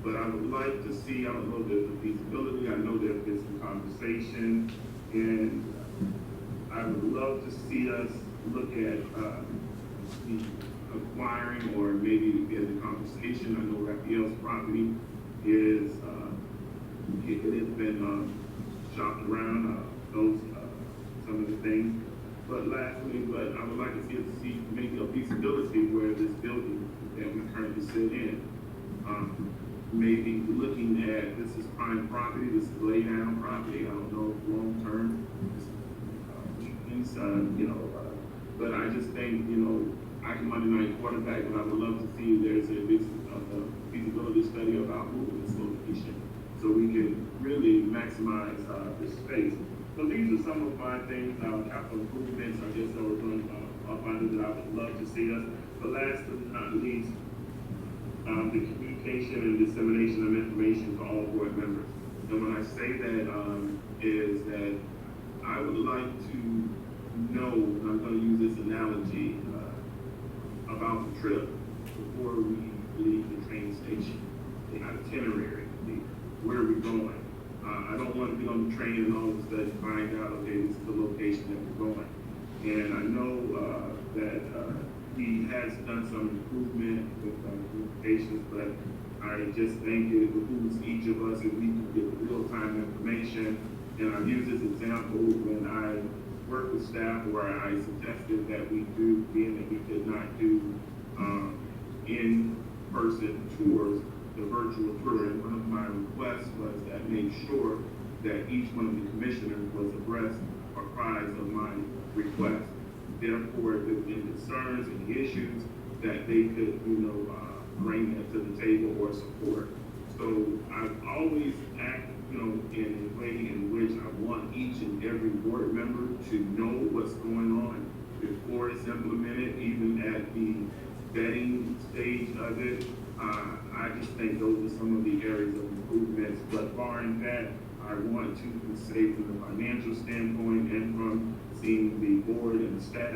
But I would like to see, I don't know if there's a feasibility, I know there's been some conversation, and I would love to see us look at the acquiring, or maybe as a conversation. I know Raphael's property is, it has been shopped around, some of the things. But lastly, I would like to see maybe a feasibility where this building that we currently sit in, maybe looking at, this is prime property, this is lay down property, I don't know, long term, but I just think, I can Monday night quarterback, but I would love to see if there's a feasibility study about moving this location, so we can really maximize the space. So these are some of my things, capital improvements, I guess, that we're doing up under that I would love to see us. But last but not least, the communication and dissemination of information to all board members. And when I say that, is that I would like to know, and I'm going to use this analogy, about the trip before we leave the train station, the itinerary, where we're going. I don't want to be on the train and all of a sudden find out, okay, this is the location that we're going. And I know that he has done some improvement with communications, but I just think it behooves each of us if we can get real-time information. And I've used this example when I worked with staff where I suggested that we do, being that we did not do in-person tours, the virtual tour, and one of my requests was that make sure that each one of the commissioners was abreast or apprised of my request. Therefore, if there were any concerns and issues, that they could, bring that to the table or support. So I've always acted, in a way in which I want each and every board member to know what's going on before it's implemented, even at the vetting stage of it. I just think those are some of the areas of improvements, but barring I want to say from the financial standpoint and from seeing the board and the staff,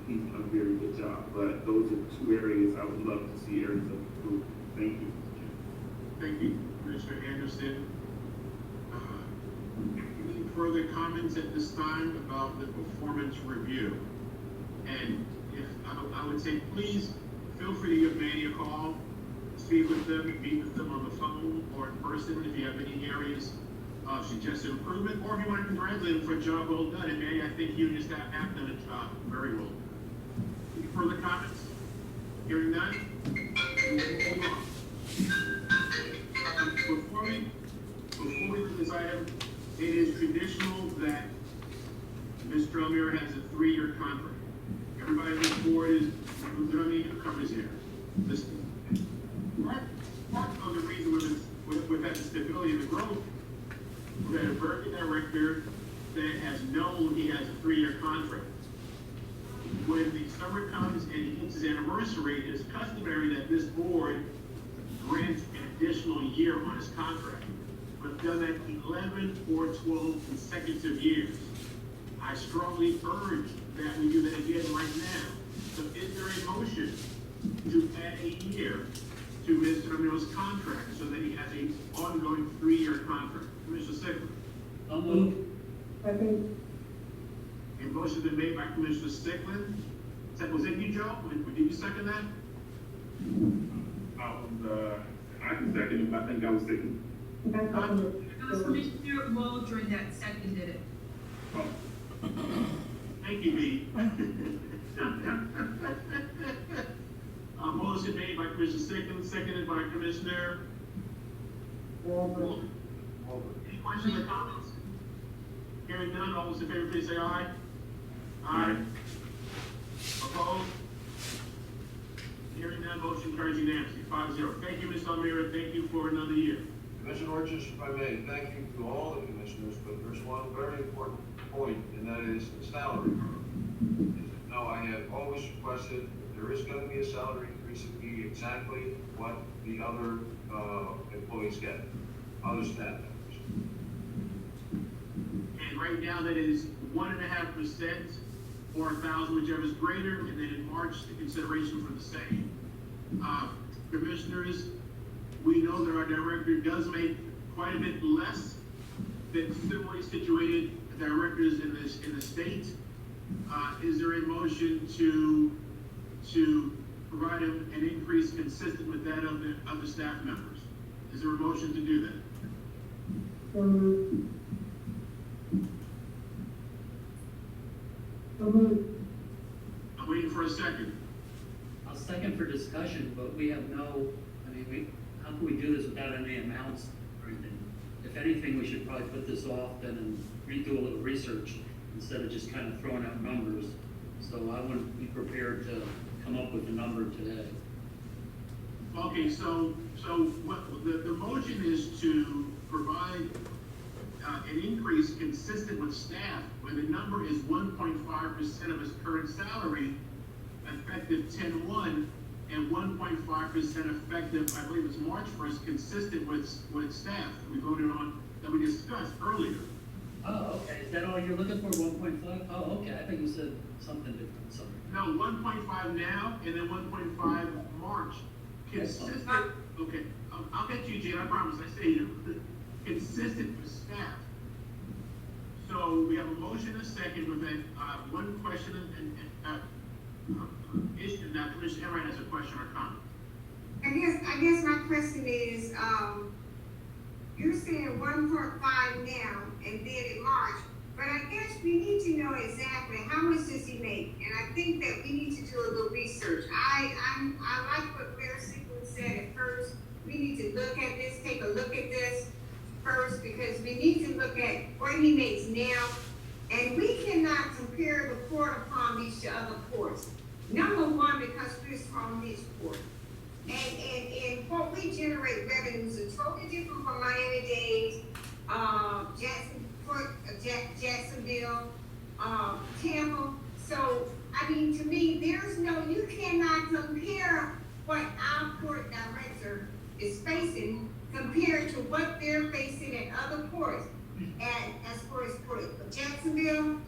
he's done a very good job. But those are two areas I would love to see areas of improvement. Thank you. Thank you, Commissioner Anderson. Any further comments at this time about the performance review? And if, I would say, please feel free to give Manny a call, speak with them, meet with them on the phone or in person if you have any areas of suggested improvement, or if you want to congratulate them for a job well done. And Manny, I think you and your staff have done a job very well. Any further comments? Hearing none? Hold on. Before we leave this item, it is traditional that Mr. Almira has a 3-year contract. Everybody on this board is, covers here. Part of the reason we've had the stability and the growth, we've had a very good director that has known he has a 3-year contract. When the summer comes and he hits his anniversary, it is customary that this board grants an additional year on his contract. We've done that 11 or 12 consecutive years. I strongly urge that we do that again right now. So is there a motion to add a year to Mr. Amino's contract so that he has an ongoing 3-year contract? Commissioner Sickler. I'll move. Second. A motion been made by Commissioner Sickler. Was that you, Joe? Did you second that? I can second it, but I think I was second. It was Commissioner Waldron that seconded it. Thank you, B. Motion made by Commissioner Sickler, seconded by Commissioner Waldron. Any questions or comments? Hearing none, all those in favor, please say aye. Aye. Opposed? Hearing none, motion carries unanimously, 5-0. Thank you, Ms. Almira, thank you for another year. Commissioner Orchard, if I may, thank you to all the commissioners, but there's one very important point, and that is the salary. No, I have always requested, if there is going to be a salary increase, it be exactly what the other employees get, other staff members. And right now, that is 1.5% or 1,000, whichever is greater, and then in March, the consideration for the same. Commissioners, we know that our director does make quite a bit less than similarly situated directors in the state. Is there a motion to provide him an increase consistent with that of the staff members? Is there a motion to do that? So moved. I'm waiting for a second. I'll second for discussion, but we have no, how can we do this without any amounts or anything? If anything, we should probably put this off then and redo a little research instead of just kind of throwing out numbers. So I wouldn't be prepared to come up with a number today. Okay, so what the motion is to provide an increase consistent with staff, where the number is 1.5% of his current salary, effective 10/1, and 1.5% effective, I believe it's March 1st, consistent with staff that we voted on, that we discussed earlier. Oh, okay, is that all you're looking for, 1.5? Oh, okay, I think you said something different, sorry. No, 1.5 now, and then 1.5 March. Consistent, okay, I'll get you, Jane, I promise, I say consistent with staff. So we have a motion and a second with a, one question and issue. Now, Commissioner Enright has a question or comment. I guess my question is, you're saying 1.5 now and then in March, but I guess we need to know exactly how much does he make, and I think that we need to do a little research. I like what Mayor Sickler said at first. We need to look at this, take a look at this first, because we need to look at what he makes now, and we cannot compare the Port of Palm Beach to other ports. Number one, because we're Palm Beach port, and what we generate revenues are totally different from Miami-Dade, Jacksonville, Tampa. So, I mean, to me, you cannot compare what our port director is facing compared to what they're facing at other ports. And as far as Port Jacksonville,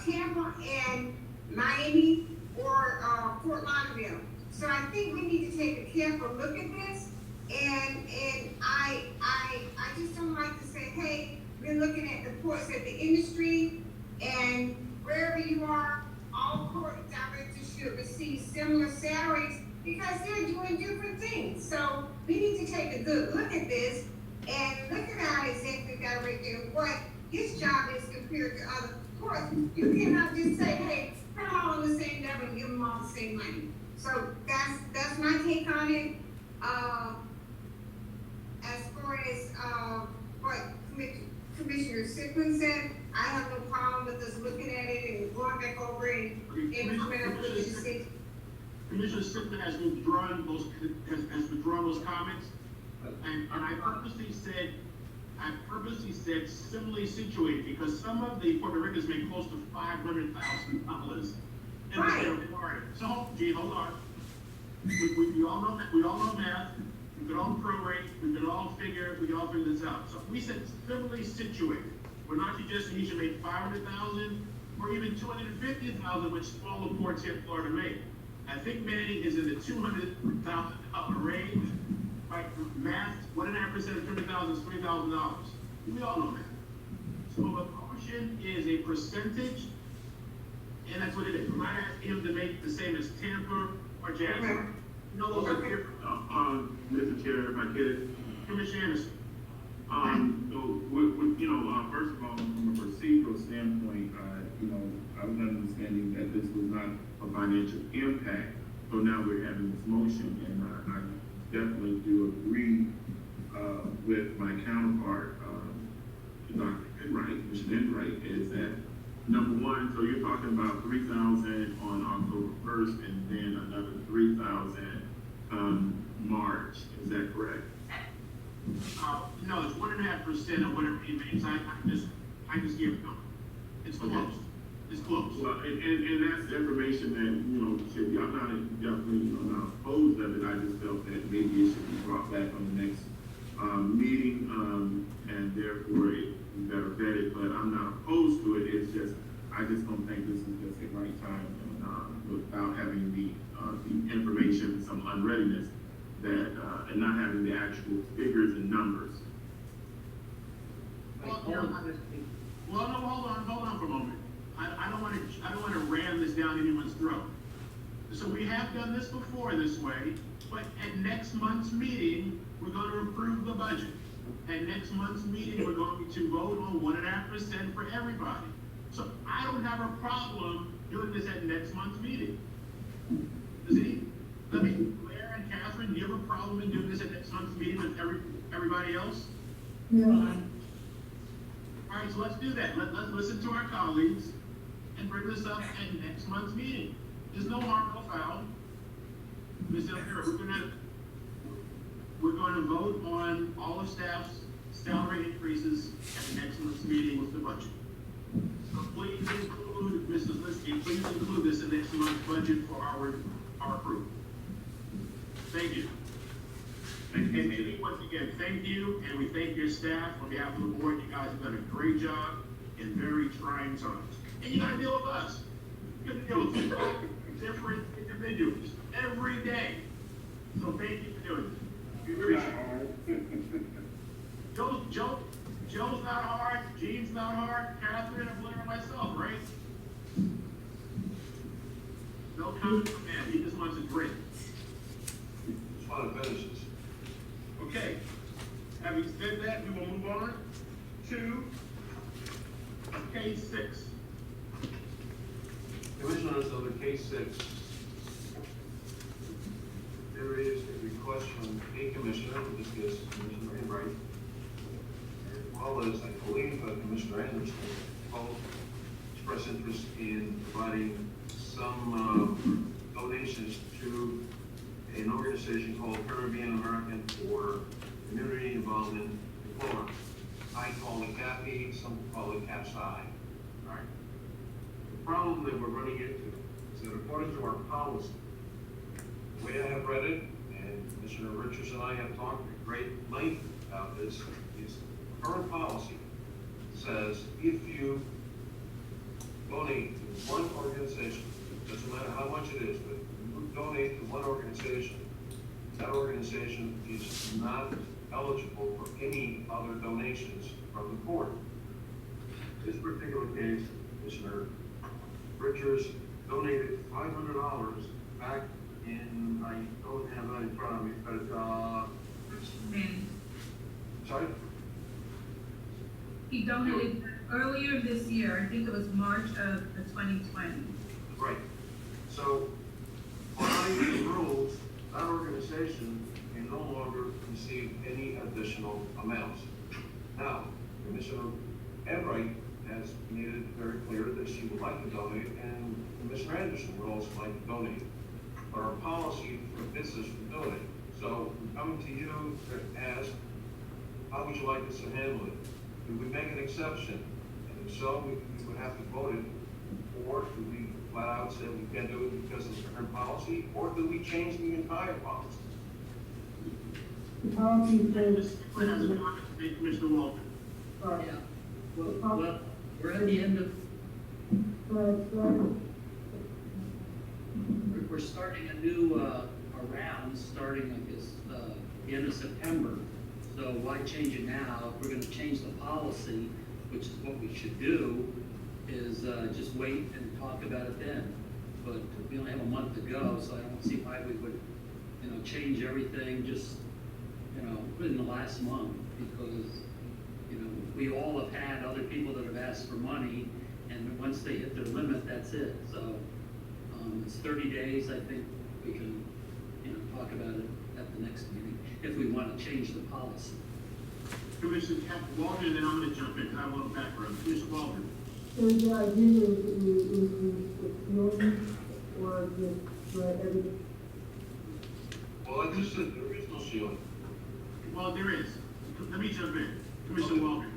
Tampa, and Miami, or Fort Lauderdale. So I think we need to take a careful look at this. And I just don't like to say, hey, we're looking at the ports of the industry, and wherever you are, all port directors should receive similar salaries because they're doing different things. So we need to take a good look at this and look at our executive director and what his job is compared to other ports. You cannot just say, hey, put them all on the same level and give them all the same money. So that's my take on it. As far as what Commissioner Sickman said, I have no problem with us looking at it and going back over it and coming up with a decision. Commissioner Sickman has withdrawn those comments, and I purposely said similarly situated because some of the Puerto Ricans make close to $500,000 in the state of Florida. So, hold on. We all know math. We can all prorate. We can all figure this out. So we said similarly situated. We're not suggesting you should make $500,000 or even $250,000, which smaller ports here in Florida make. I think Manning is in the $200,000 range. Like math, 1.5% of $200,000 is $3,000. We all know that. So a portion is a percentage, and that's what it is. We're not asking him to make the same as Tampa or Jackson. No, those are different. Mr. Chair, if I could. Commissioner Anderson. First of all, from a procedural standpoint, I was understanding that this was not a financial impact. So now we're having this motion, and I definitely do agree with my counterpart, Dr. Enright, Commissioner Enright, is that number one, so you're talking about 3,000 on October 1st and then another 3,000 March, is that correct? No, it's 1.5% of whatever he makes. I just give it to him. It's close. It's close. Well, and that's information that, should be, I'm not definitely, not opposed of it. I just felt that maybe it should be brought back on the next meeting, and therefore it be better vetted, but I'm not opposed to it. It's just, I just don't think this is just the right time, without having the information, some unreadiness, that, and not having the actual figures and numbers. Well, no, hold on for a moment. I don't want to ram this down anyone's throat. So we have done this before this way, but at next month's meeting, we're going to approve the budget. At next month's meeting, we're going to vote on 1.5% for everybody. So I don't have a problem doing this at next month's meeting. Claire and Catherine, do you have a problem in doing this at next month's meeting with everybody else? No. All right, so let's do that. Let's listen to our colleagues and bring this up at next month's meeting. There's no harm, no foul. Ms. Elvira, we're going to vote on all of staff's salary increases at next month's meeting with the budget. So please include, Mrs. Liskey, please include this in next month's budget for our approval. Thank you. And once again, thank you, and we thank your staff on behalf of the board. You guys have done a great job in very trying times. And you gotta deal with us. You gotta deal with different individuals every day. So thank you for doing it. We appreciate it. Joe's not hard, Gene's not hard, Catherine, and Blair, and myself, right? No comment from man, he just wants a drink. Just want to finish this. Okay, having said that, we will move on to case 6. Commissioners, under case 6, there is a request from a commissioner, in this case Commissioner Enright, as well as I believe Commissioner Anderson, both express interest in providing some donations to an organization called Caribbean American for Community Involvement in Florida. I call it CAPI, some call it CAPSI. Right? The problem that we're running into is that according to our policy, the way I have read it, and Commissioner Richards and I have talked at great length about this, is current policy says if you donate to one organization, doesn't matter how much it is, but you donate to one organization, that organization is not eligible for any other donations from the court. This particular case, Commissioner Richards donated $500 back in, I don't have that in front of me, but, sorry? He donated earlier this year, I think it was March of 2020. Right. So, by the rules, that organization can no longer receive any additional amounts. Now, Commissioner Enright has made it very clear that she would like to donate, and Commissioner Anderson would also like to donate. But our policy forbids us from doing it. So, we're coming to you to ask, how would you like us to handle it? Do we make an exception? And if so, we would have to vote it, or do we flat out say we can't do it because of the current policy, or do we change the entire policy? The policy says. Commissioner Walker. Sorry. Yeah. Well, we're at the end of, we're starting a new, round, starting, I guess, the end of September. So why change it now? If we're gonna change the policy, which is what we should do, is, just wait and talk about it then. But we only have a month to go, so I don't see why we would, change everything just, within the last month, because, we all have had other people that have asked for money, and once they hit their limit, that's it. So, it's 30 days, I think we can, talk about it at the next meeting, if we want to change the policy. Commissioner Walker, and then I'm gonna jump in, because I want background. Commissioner Walker. So the idea is that we increase the ceiling or just everything? Well, I just said there is no ceiling. Well, there is. Let me jump in. Commissioner Walker,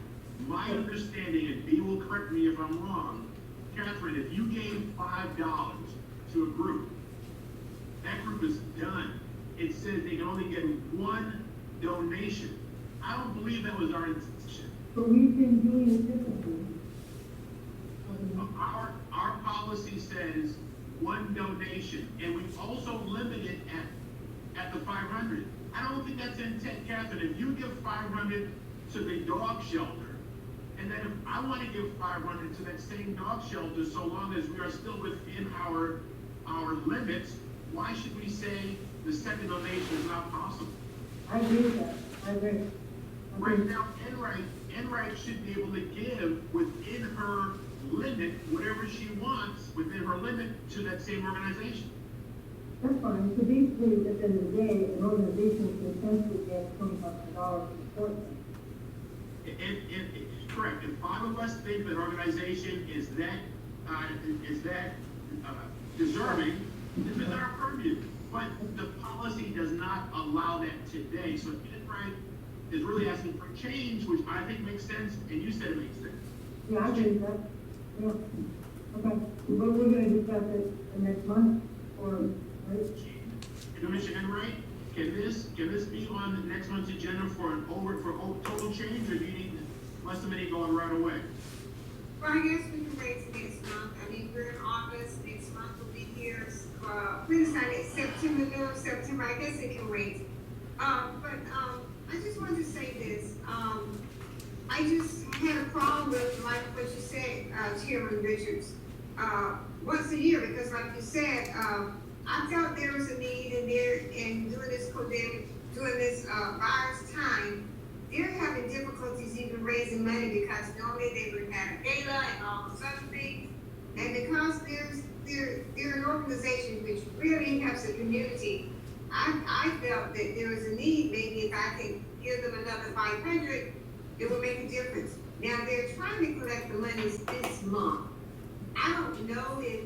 my understanding, and B will correct me if I'm wrong, Catherine, if you gave $5 to a group, that group is done. It says they can only get one donation. I don't believe that was our intention. But we've been doing it differently. Our policy says one donation, and we've also limited at the 500. I don't think that's intent, Catherine. If you give 500 to the dog shelter, and then if I want to give 500 to that same dog shelter, so long as we are still within our limits, why should we say the second donation is not possible? I agree with that. I agree. Right now, Enright should be able to give within her limit, whatever she wants, within her limit, to that same organization. That's fine. So basically, at the end of the day, an organization can essentially get $2,500 to support them. Correct. If 5 of us think that organization is that deserving, then it's our purview. But the policy does not allow that today. So Enright is really asking for change, which I think makes sense, and you said it makes sense. Yeah, I agree with that. Yeah. Okay. But we're gonna discuss it the next month, or, right? Commissioner Enright, can this be on the next month's agenda for total change, or do you need less than many going right away? Well, I guess we can wait till next month. I mean, we're in August, next month will be here, please sign it September, middle of September, I guess it can wait. I just wanted to say this, I just had a problem with, like what you said, Chairman Richards, once a year, because like you said, I felt there was a need in during this COVID, during this virus time, they're having difficulties even raising money because normally they would have a gala and all those other things. And because they're an organization which really helps the community, I felt that there was a need, maybe if I can give them another 500, it would make a difference. Now they're trying to collect the monies this month. I don't know if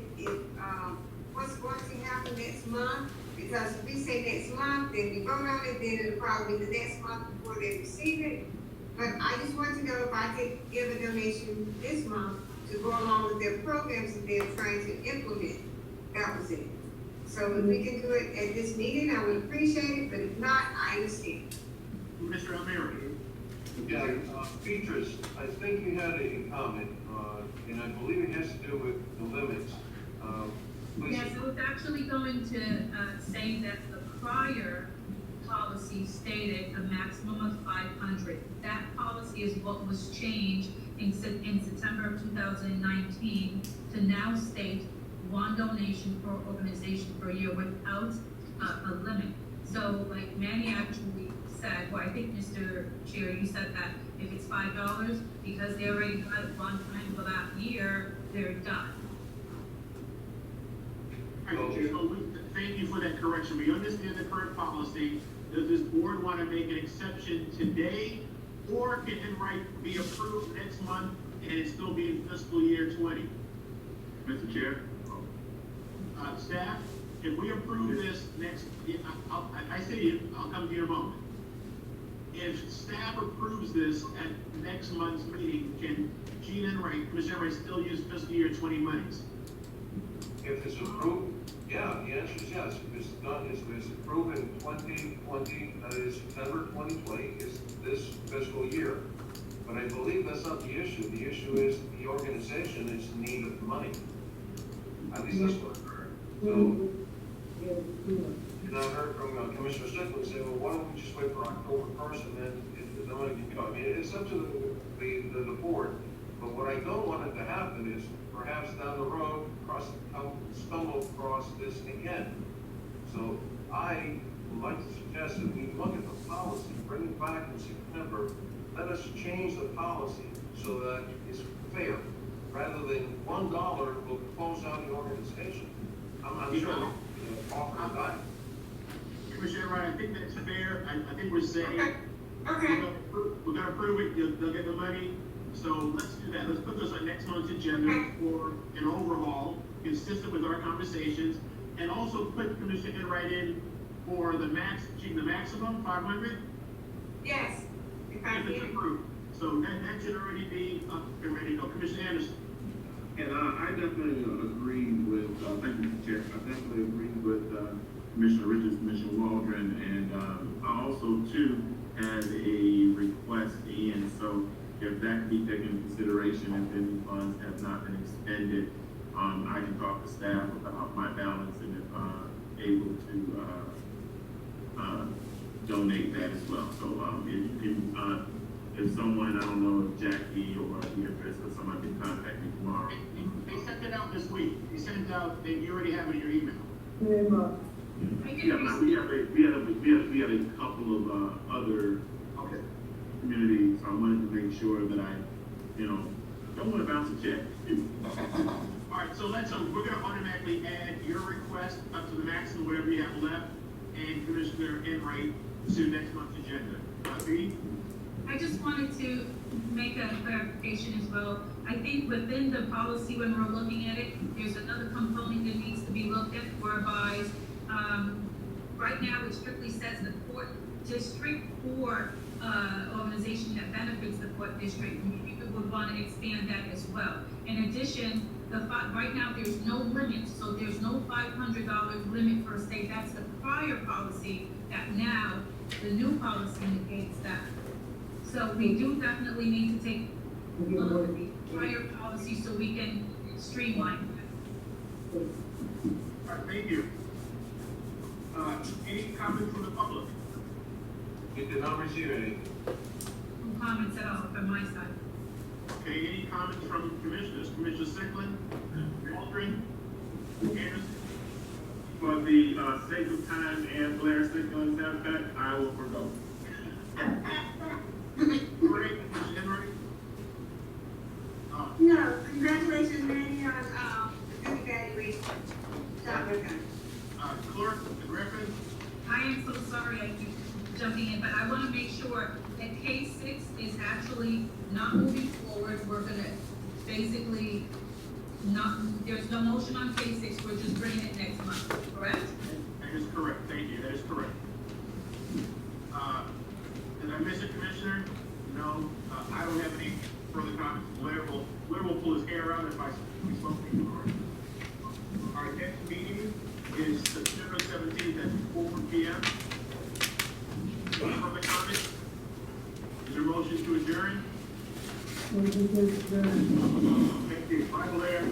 what's going to happen next month, because if we say next month, then we vote on it, then it'll probably be the next month before they receive it. But I just want to know if I could give a donation this month to go along with their programs that they're trying to implement. That was it. So if we can do it at this meeting, I would appreciate it, but if not, I understand. Mr. Almiron. Yeah, Beatrice, I think you had a comment, and I believe it has to do with the limits. Please. Yes, I was actually going to say that the prior policy stated a maximum of 500. That policy is what was changed in September of 2019 to now state one donation per organization per year without a limit. So like Manny actually said, well, I think Mr. Chair, you said that if it's $5, because they already got it one time for that year, they're done. Thank you for that correction. We understand the current policy. Does this board want to make an exception today? Or can it be approved next month and it still be in fiscal year 20? Mr. Chair? Staff, if we approve this next, I see you, I'll come to you in a moment. If staff approves this at next month's meeting, can Gene Enright, Commissioner Enright, still use fiscal year 20 monies? If it's approved, yeah, the answer is yes. If it's done, if it's approved in 2020, that is September 2020, is this fiscal year. But I believe that's not the issue. The issue is the organization is in need of money. At least that's what I heard. So, and I heard from Commissioner Strickland say, well, why don't we just wait for October 1st and then if the money can go. I mean, it's up to the board. But what I don't want it to happen is perhaps down the road, stumble across this again. So I would like to suggest that we look at the policy, bring it back in September, let us change the policy so that it's fair, rather than $1 will close out the organization. I'm sure offer to die. Commissioner Enright, I think that's fair. I think we're saying, Okay. we're gonna approve it, they'll get the money. So let's do that. Let's put this on next month's agenda for an overhaul, consistent with our conversations, and also put Commissioner Enright in for the maximum 500. Yes. If If it's approved. So that should already be up and ready to go. Commissioner Anderson. And I definitely agree with, thank you, Mr. Chair. I definitely agree with Commissioner Richards, Commissioner Waldron, and I also, too, had a request in. So if that can be taken into consideration, if any funds have not been expended, I can talk to staff about my balance and if able to donate that as well. So if someone, I don't know if Jackie or Beatrice or someone can contact me tomorrow. They sent it out this week. They sent it out, you already have it in your email. Yeah, we have a couple of other communities, so I wanted to make sure that I, don't want to bounce a check. All right, so we're gonna automatically add your request up to the maximum, whatever you have left, and Commissioner Enright to next month's agenda. B? I just wanted to make a clarification as well. I think within the policy, when we're looking at it, there's another component that needs to be looked at, whereby, right now it strictly says the court district or organization that benefits the court district. We would want to expand that as well. In addition, right now there's no limit, so there's no $500 limit per state. That's the prior policy. That now the new policy indicates that. So we do definitely need to take a look at the prior policy so we can streamline that. All right, thank you. Any comments from the public? We did not receive any. No comments at all from my side. Okay, any comments from commissioners? Commissioner Strickland, Waldron, Anderson? For the sake of time and Blair Strickland's satisfaction, I will forgo. Great, Commissioner Enright? No, congratulations, Manny, on the good evaluation. Job well done. Clerk, Griffin? I am so sorry I keep jumping in, but I want to make sure that case 6 is actually not moving forward. We're gonna basically there's no motion on case 6, we're just bringing it next month, correct? That is correct, thank you, that is correct. Did I miss a commissioner? No, I don't have any further comments. Blair will pull his hair out if I spoke before. Our next meeting is the Blair? Any further comments? Is there a motion to adjourn? This is, Thank you. Bye, Blair.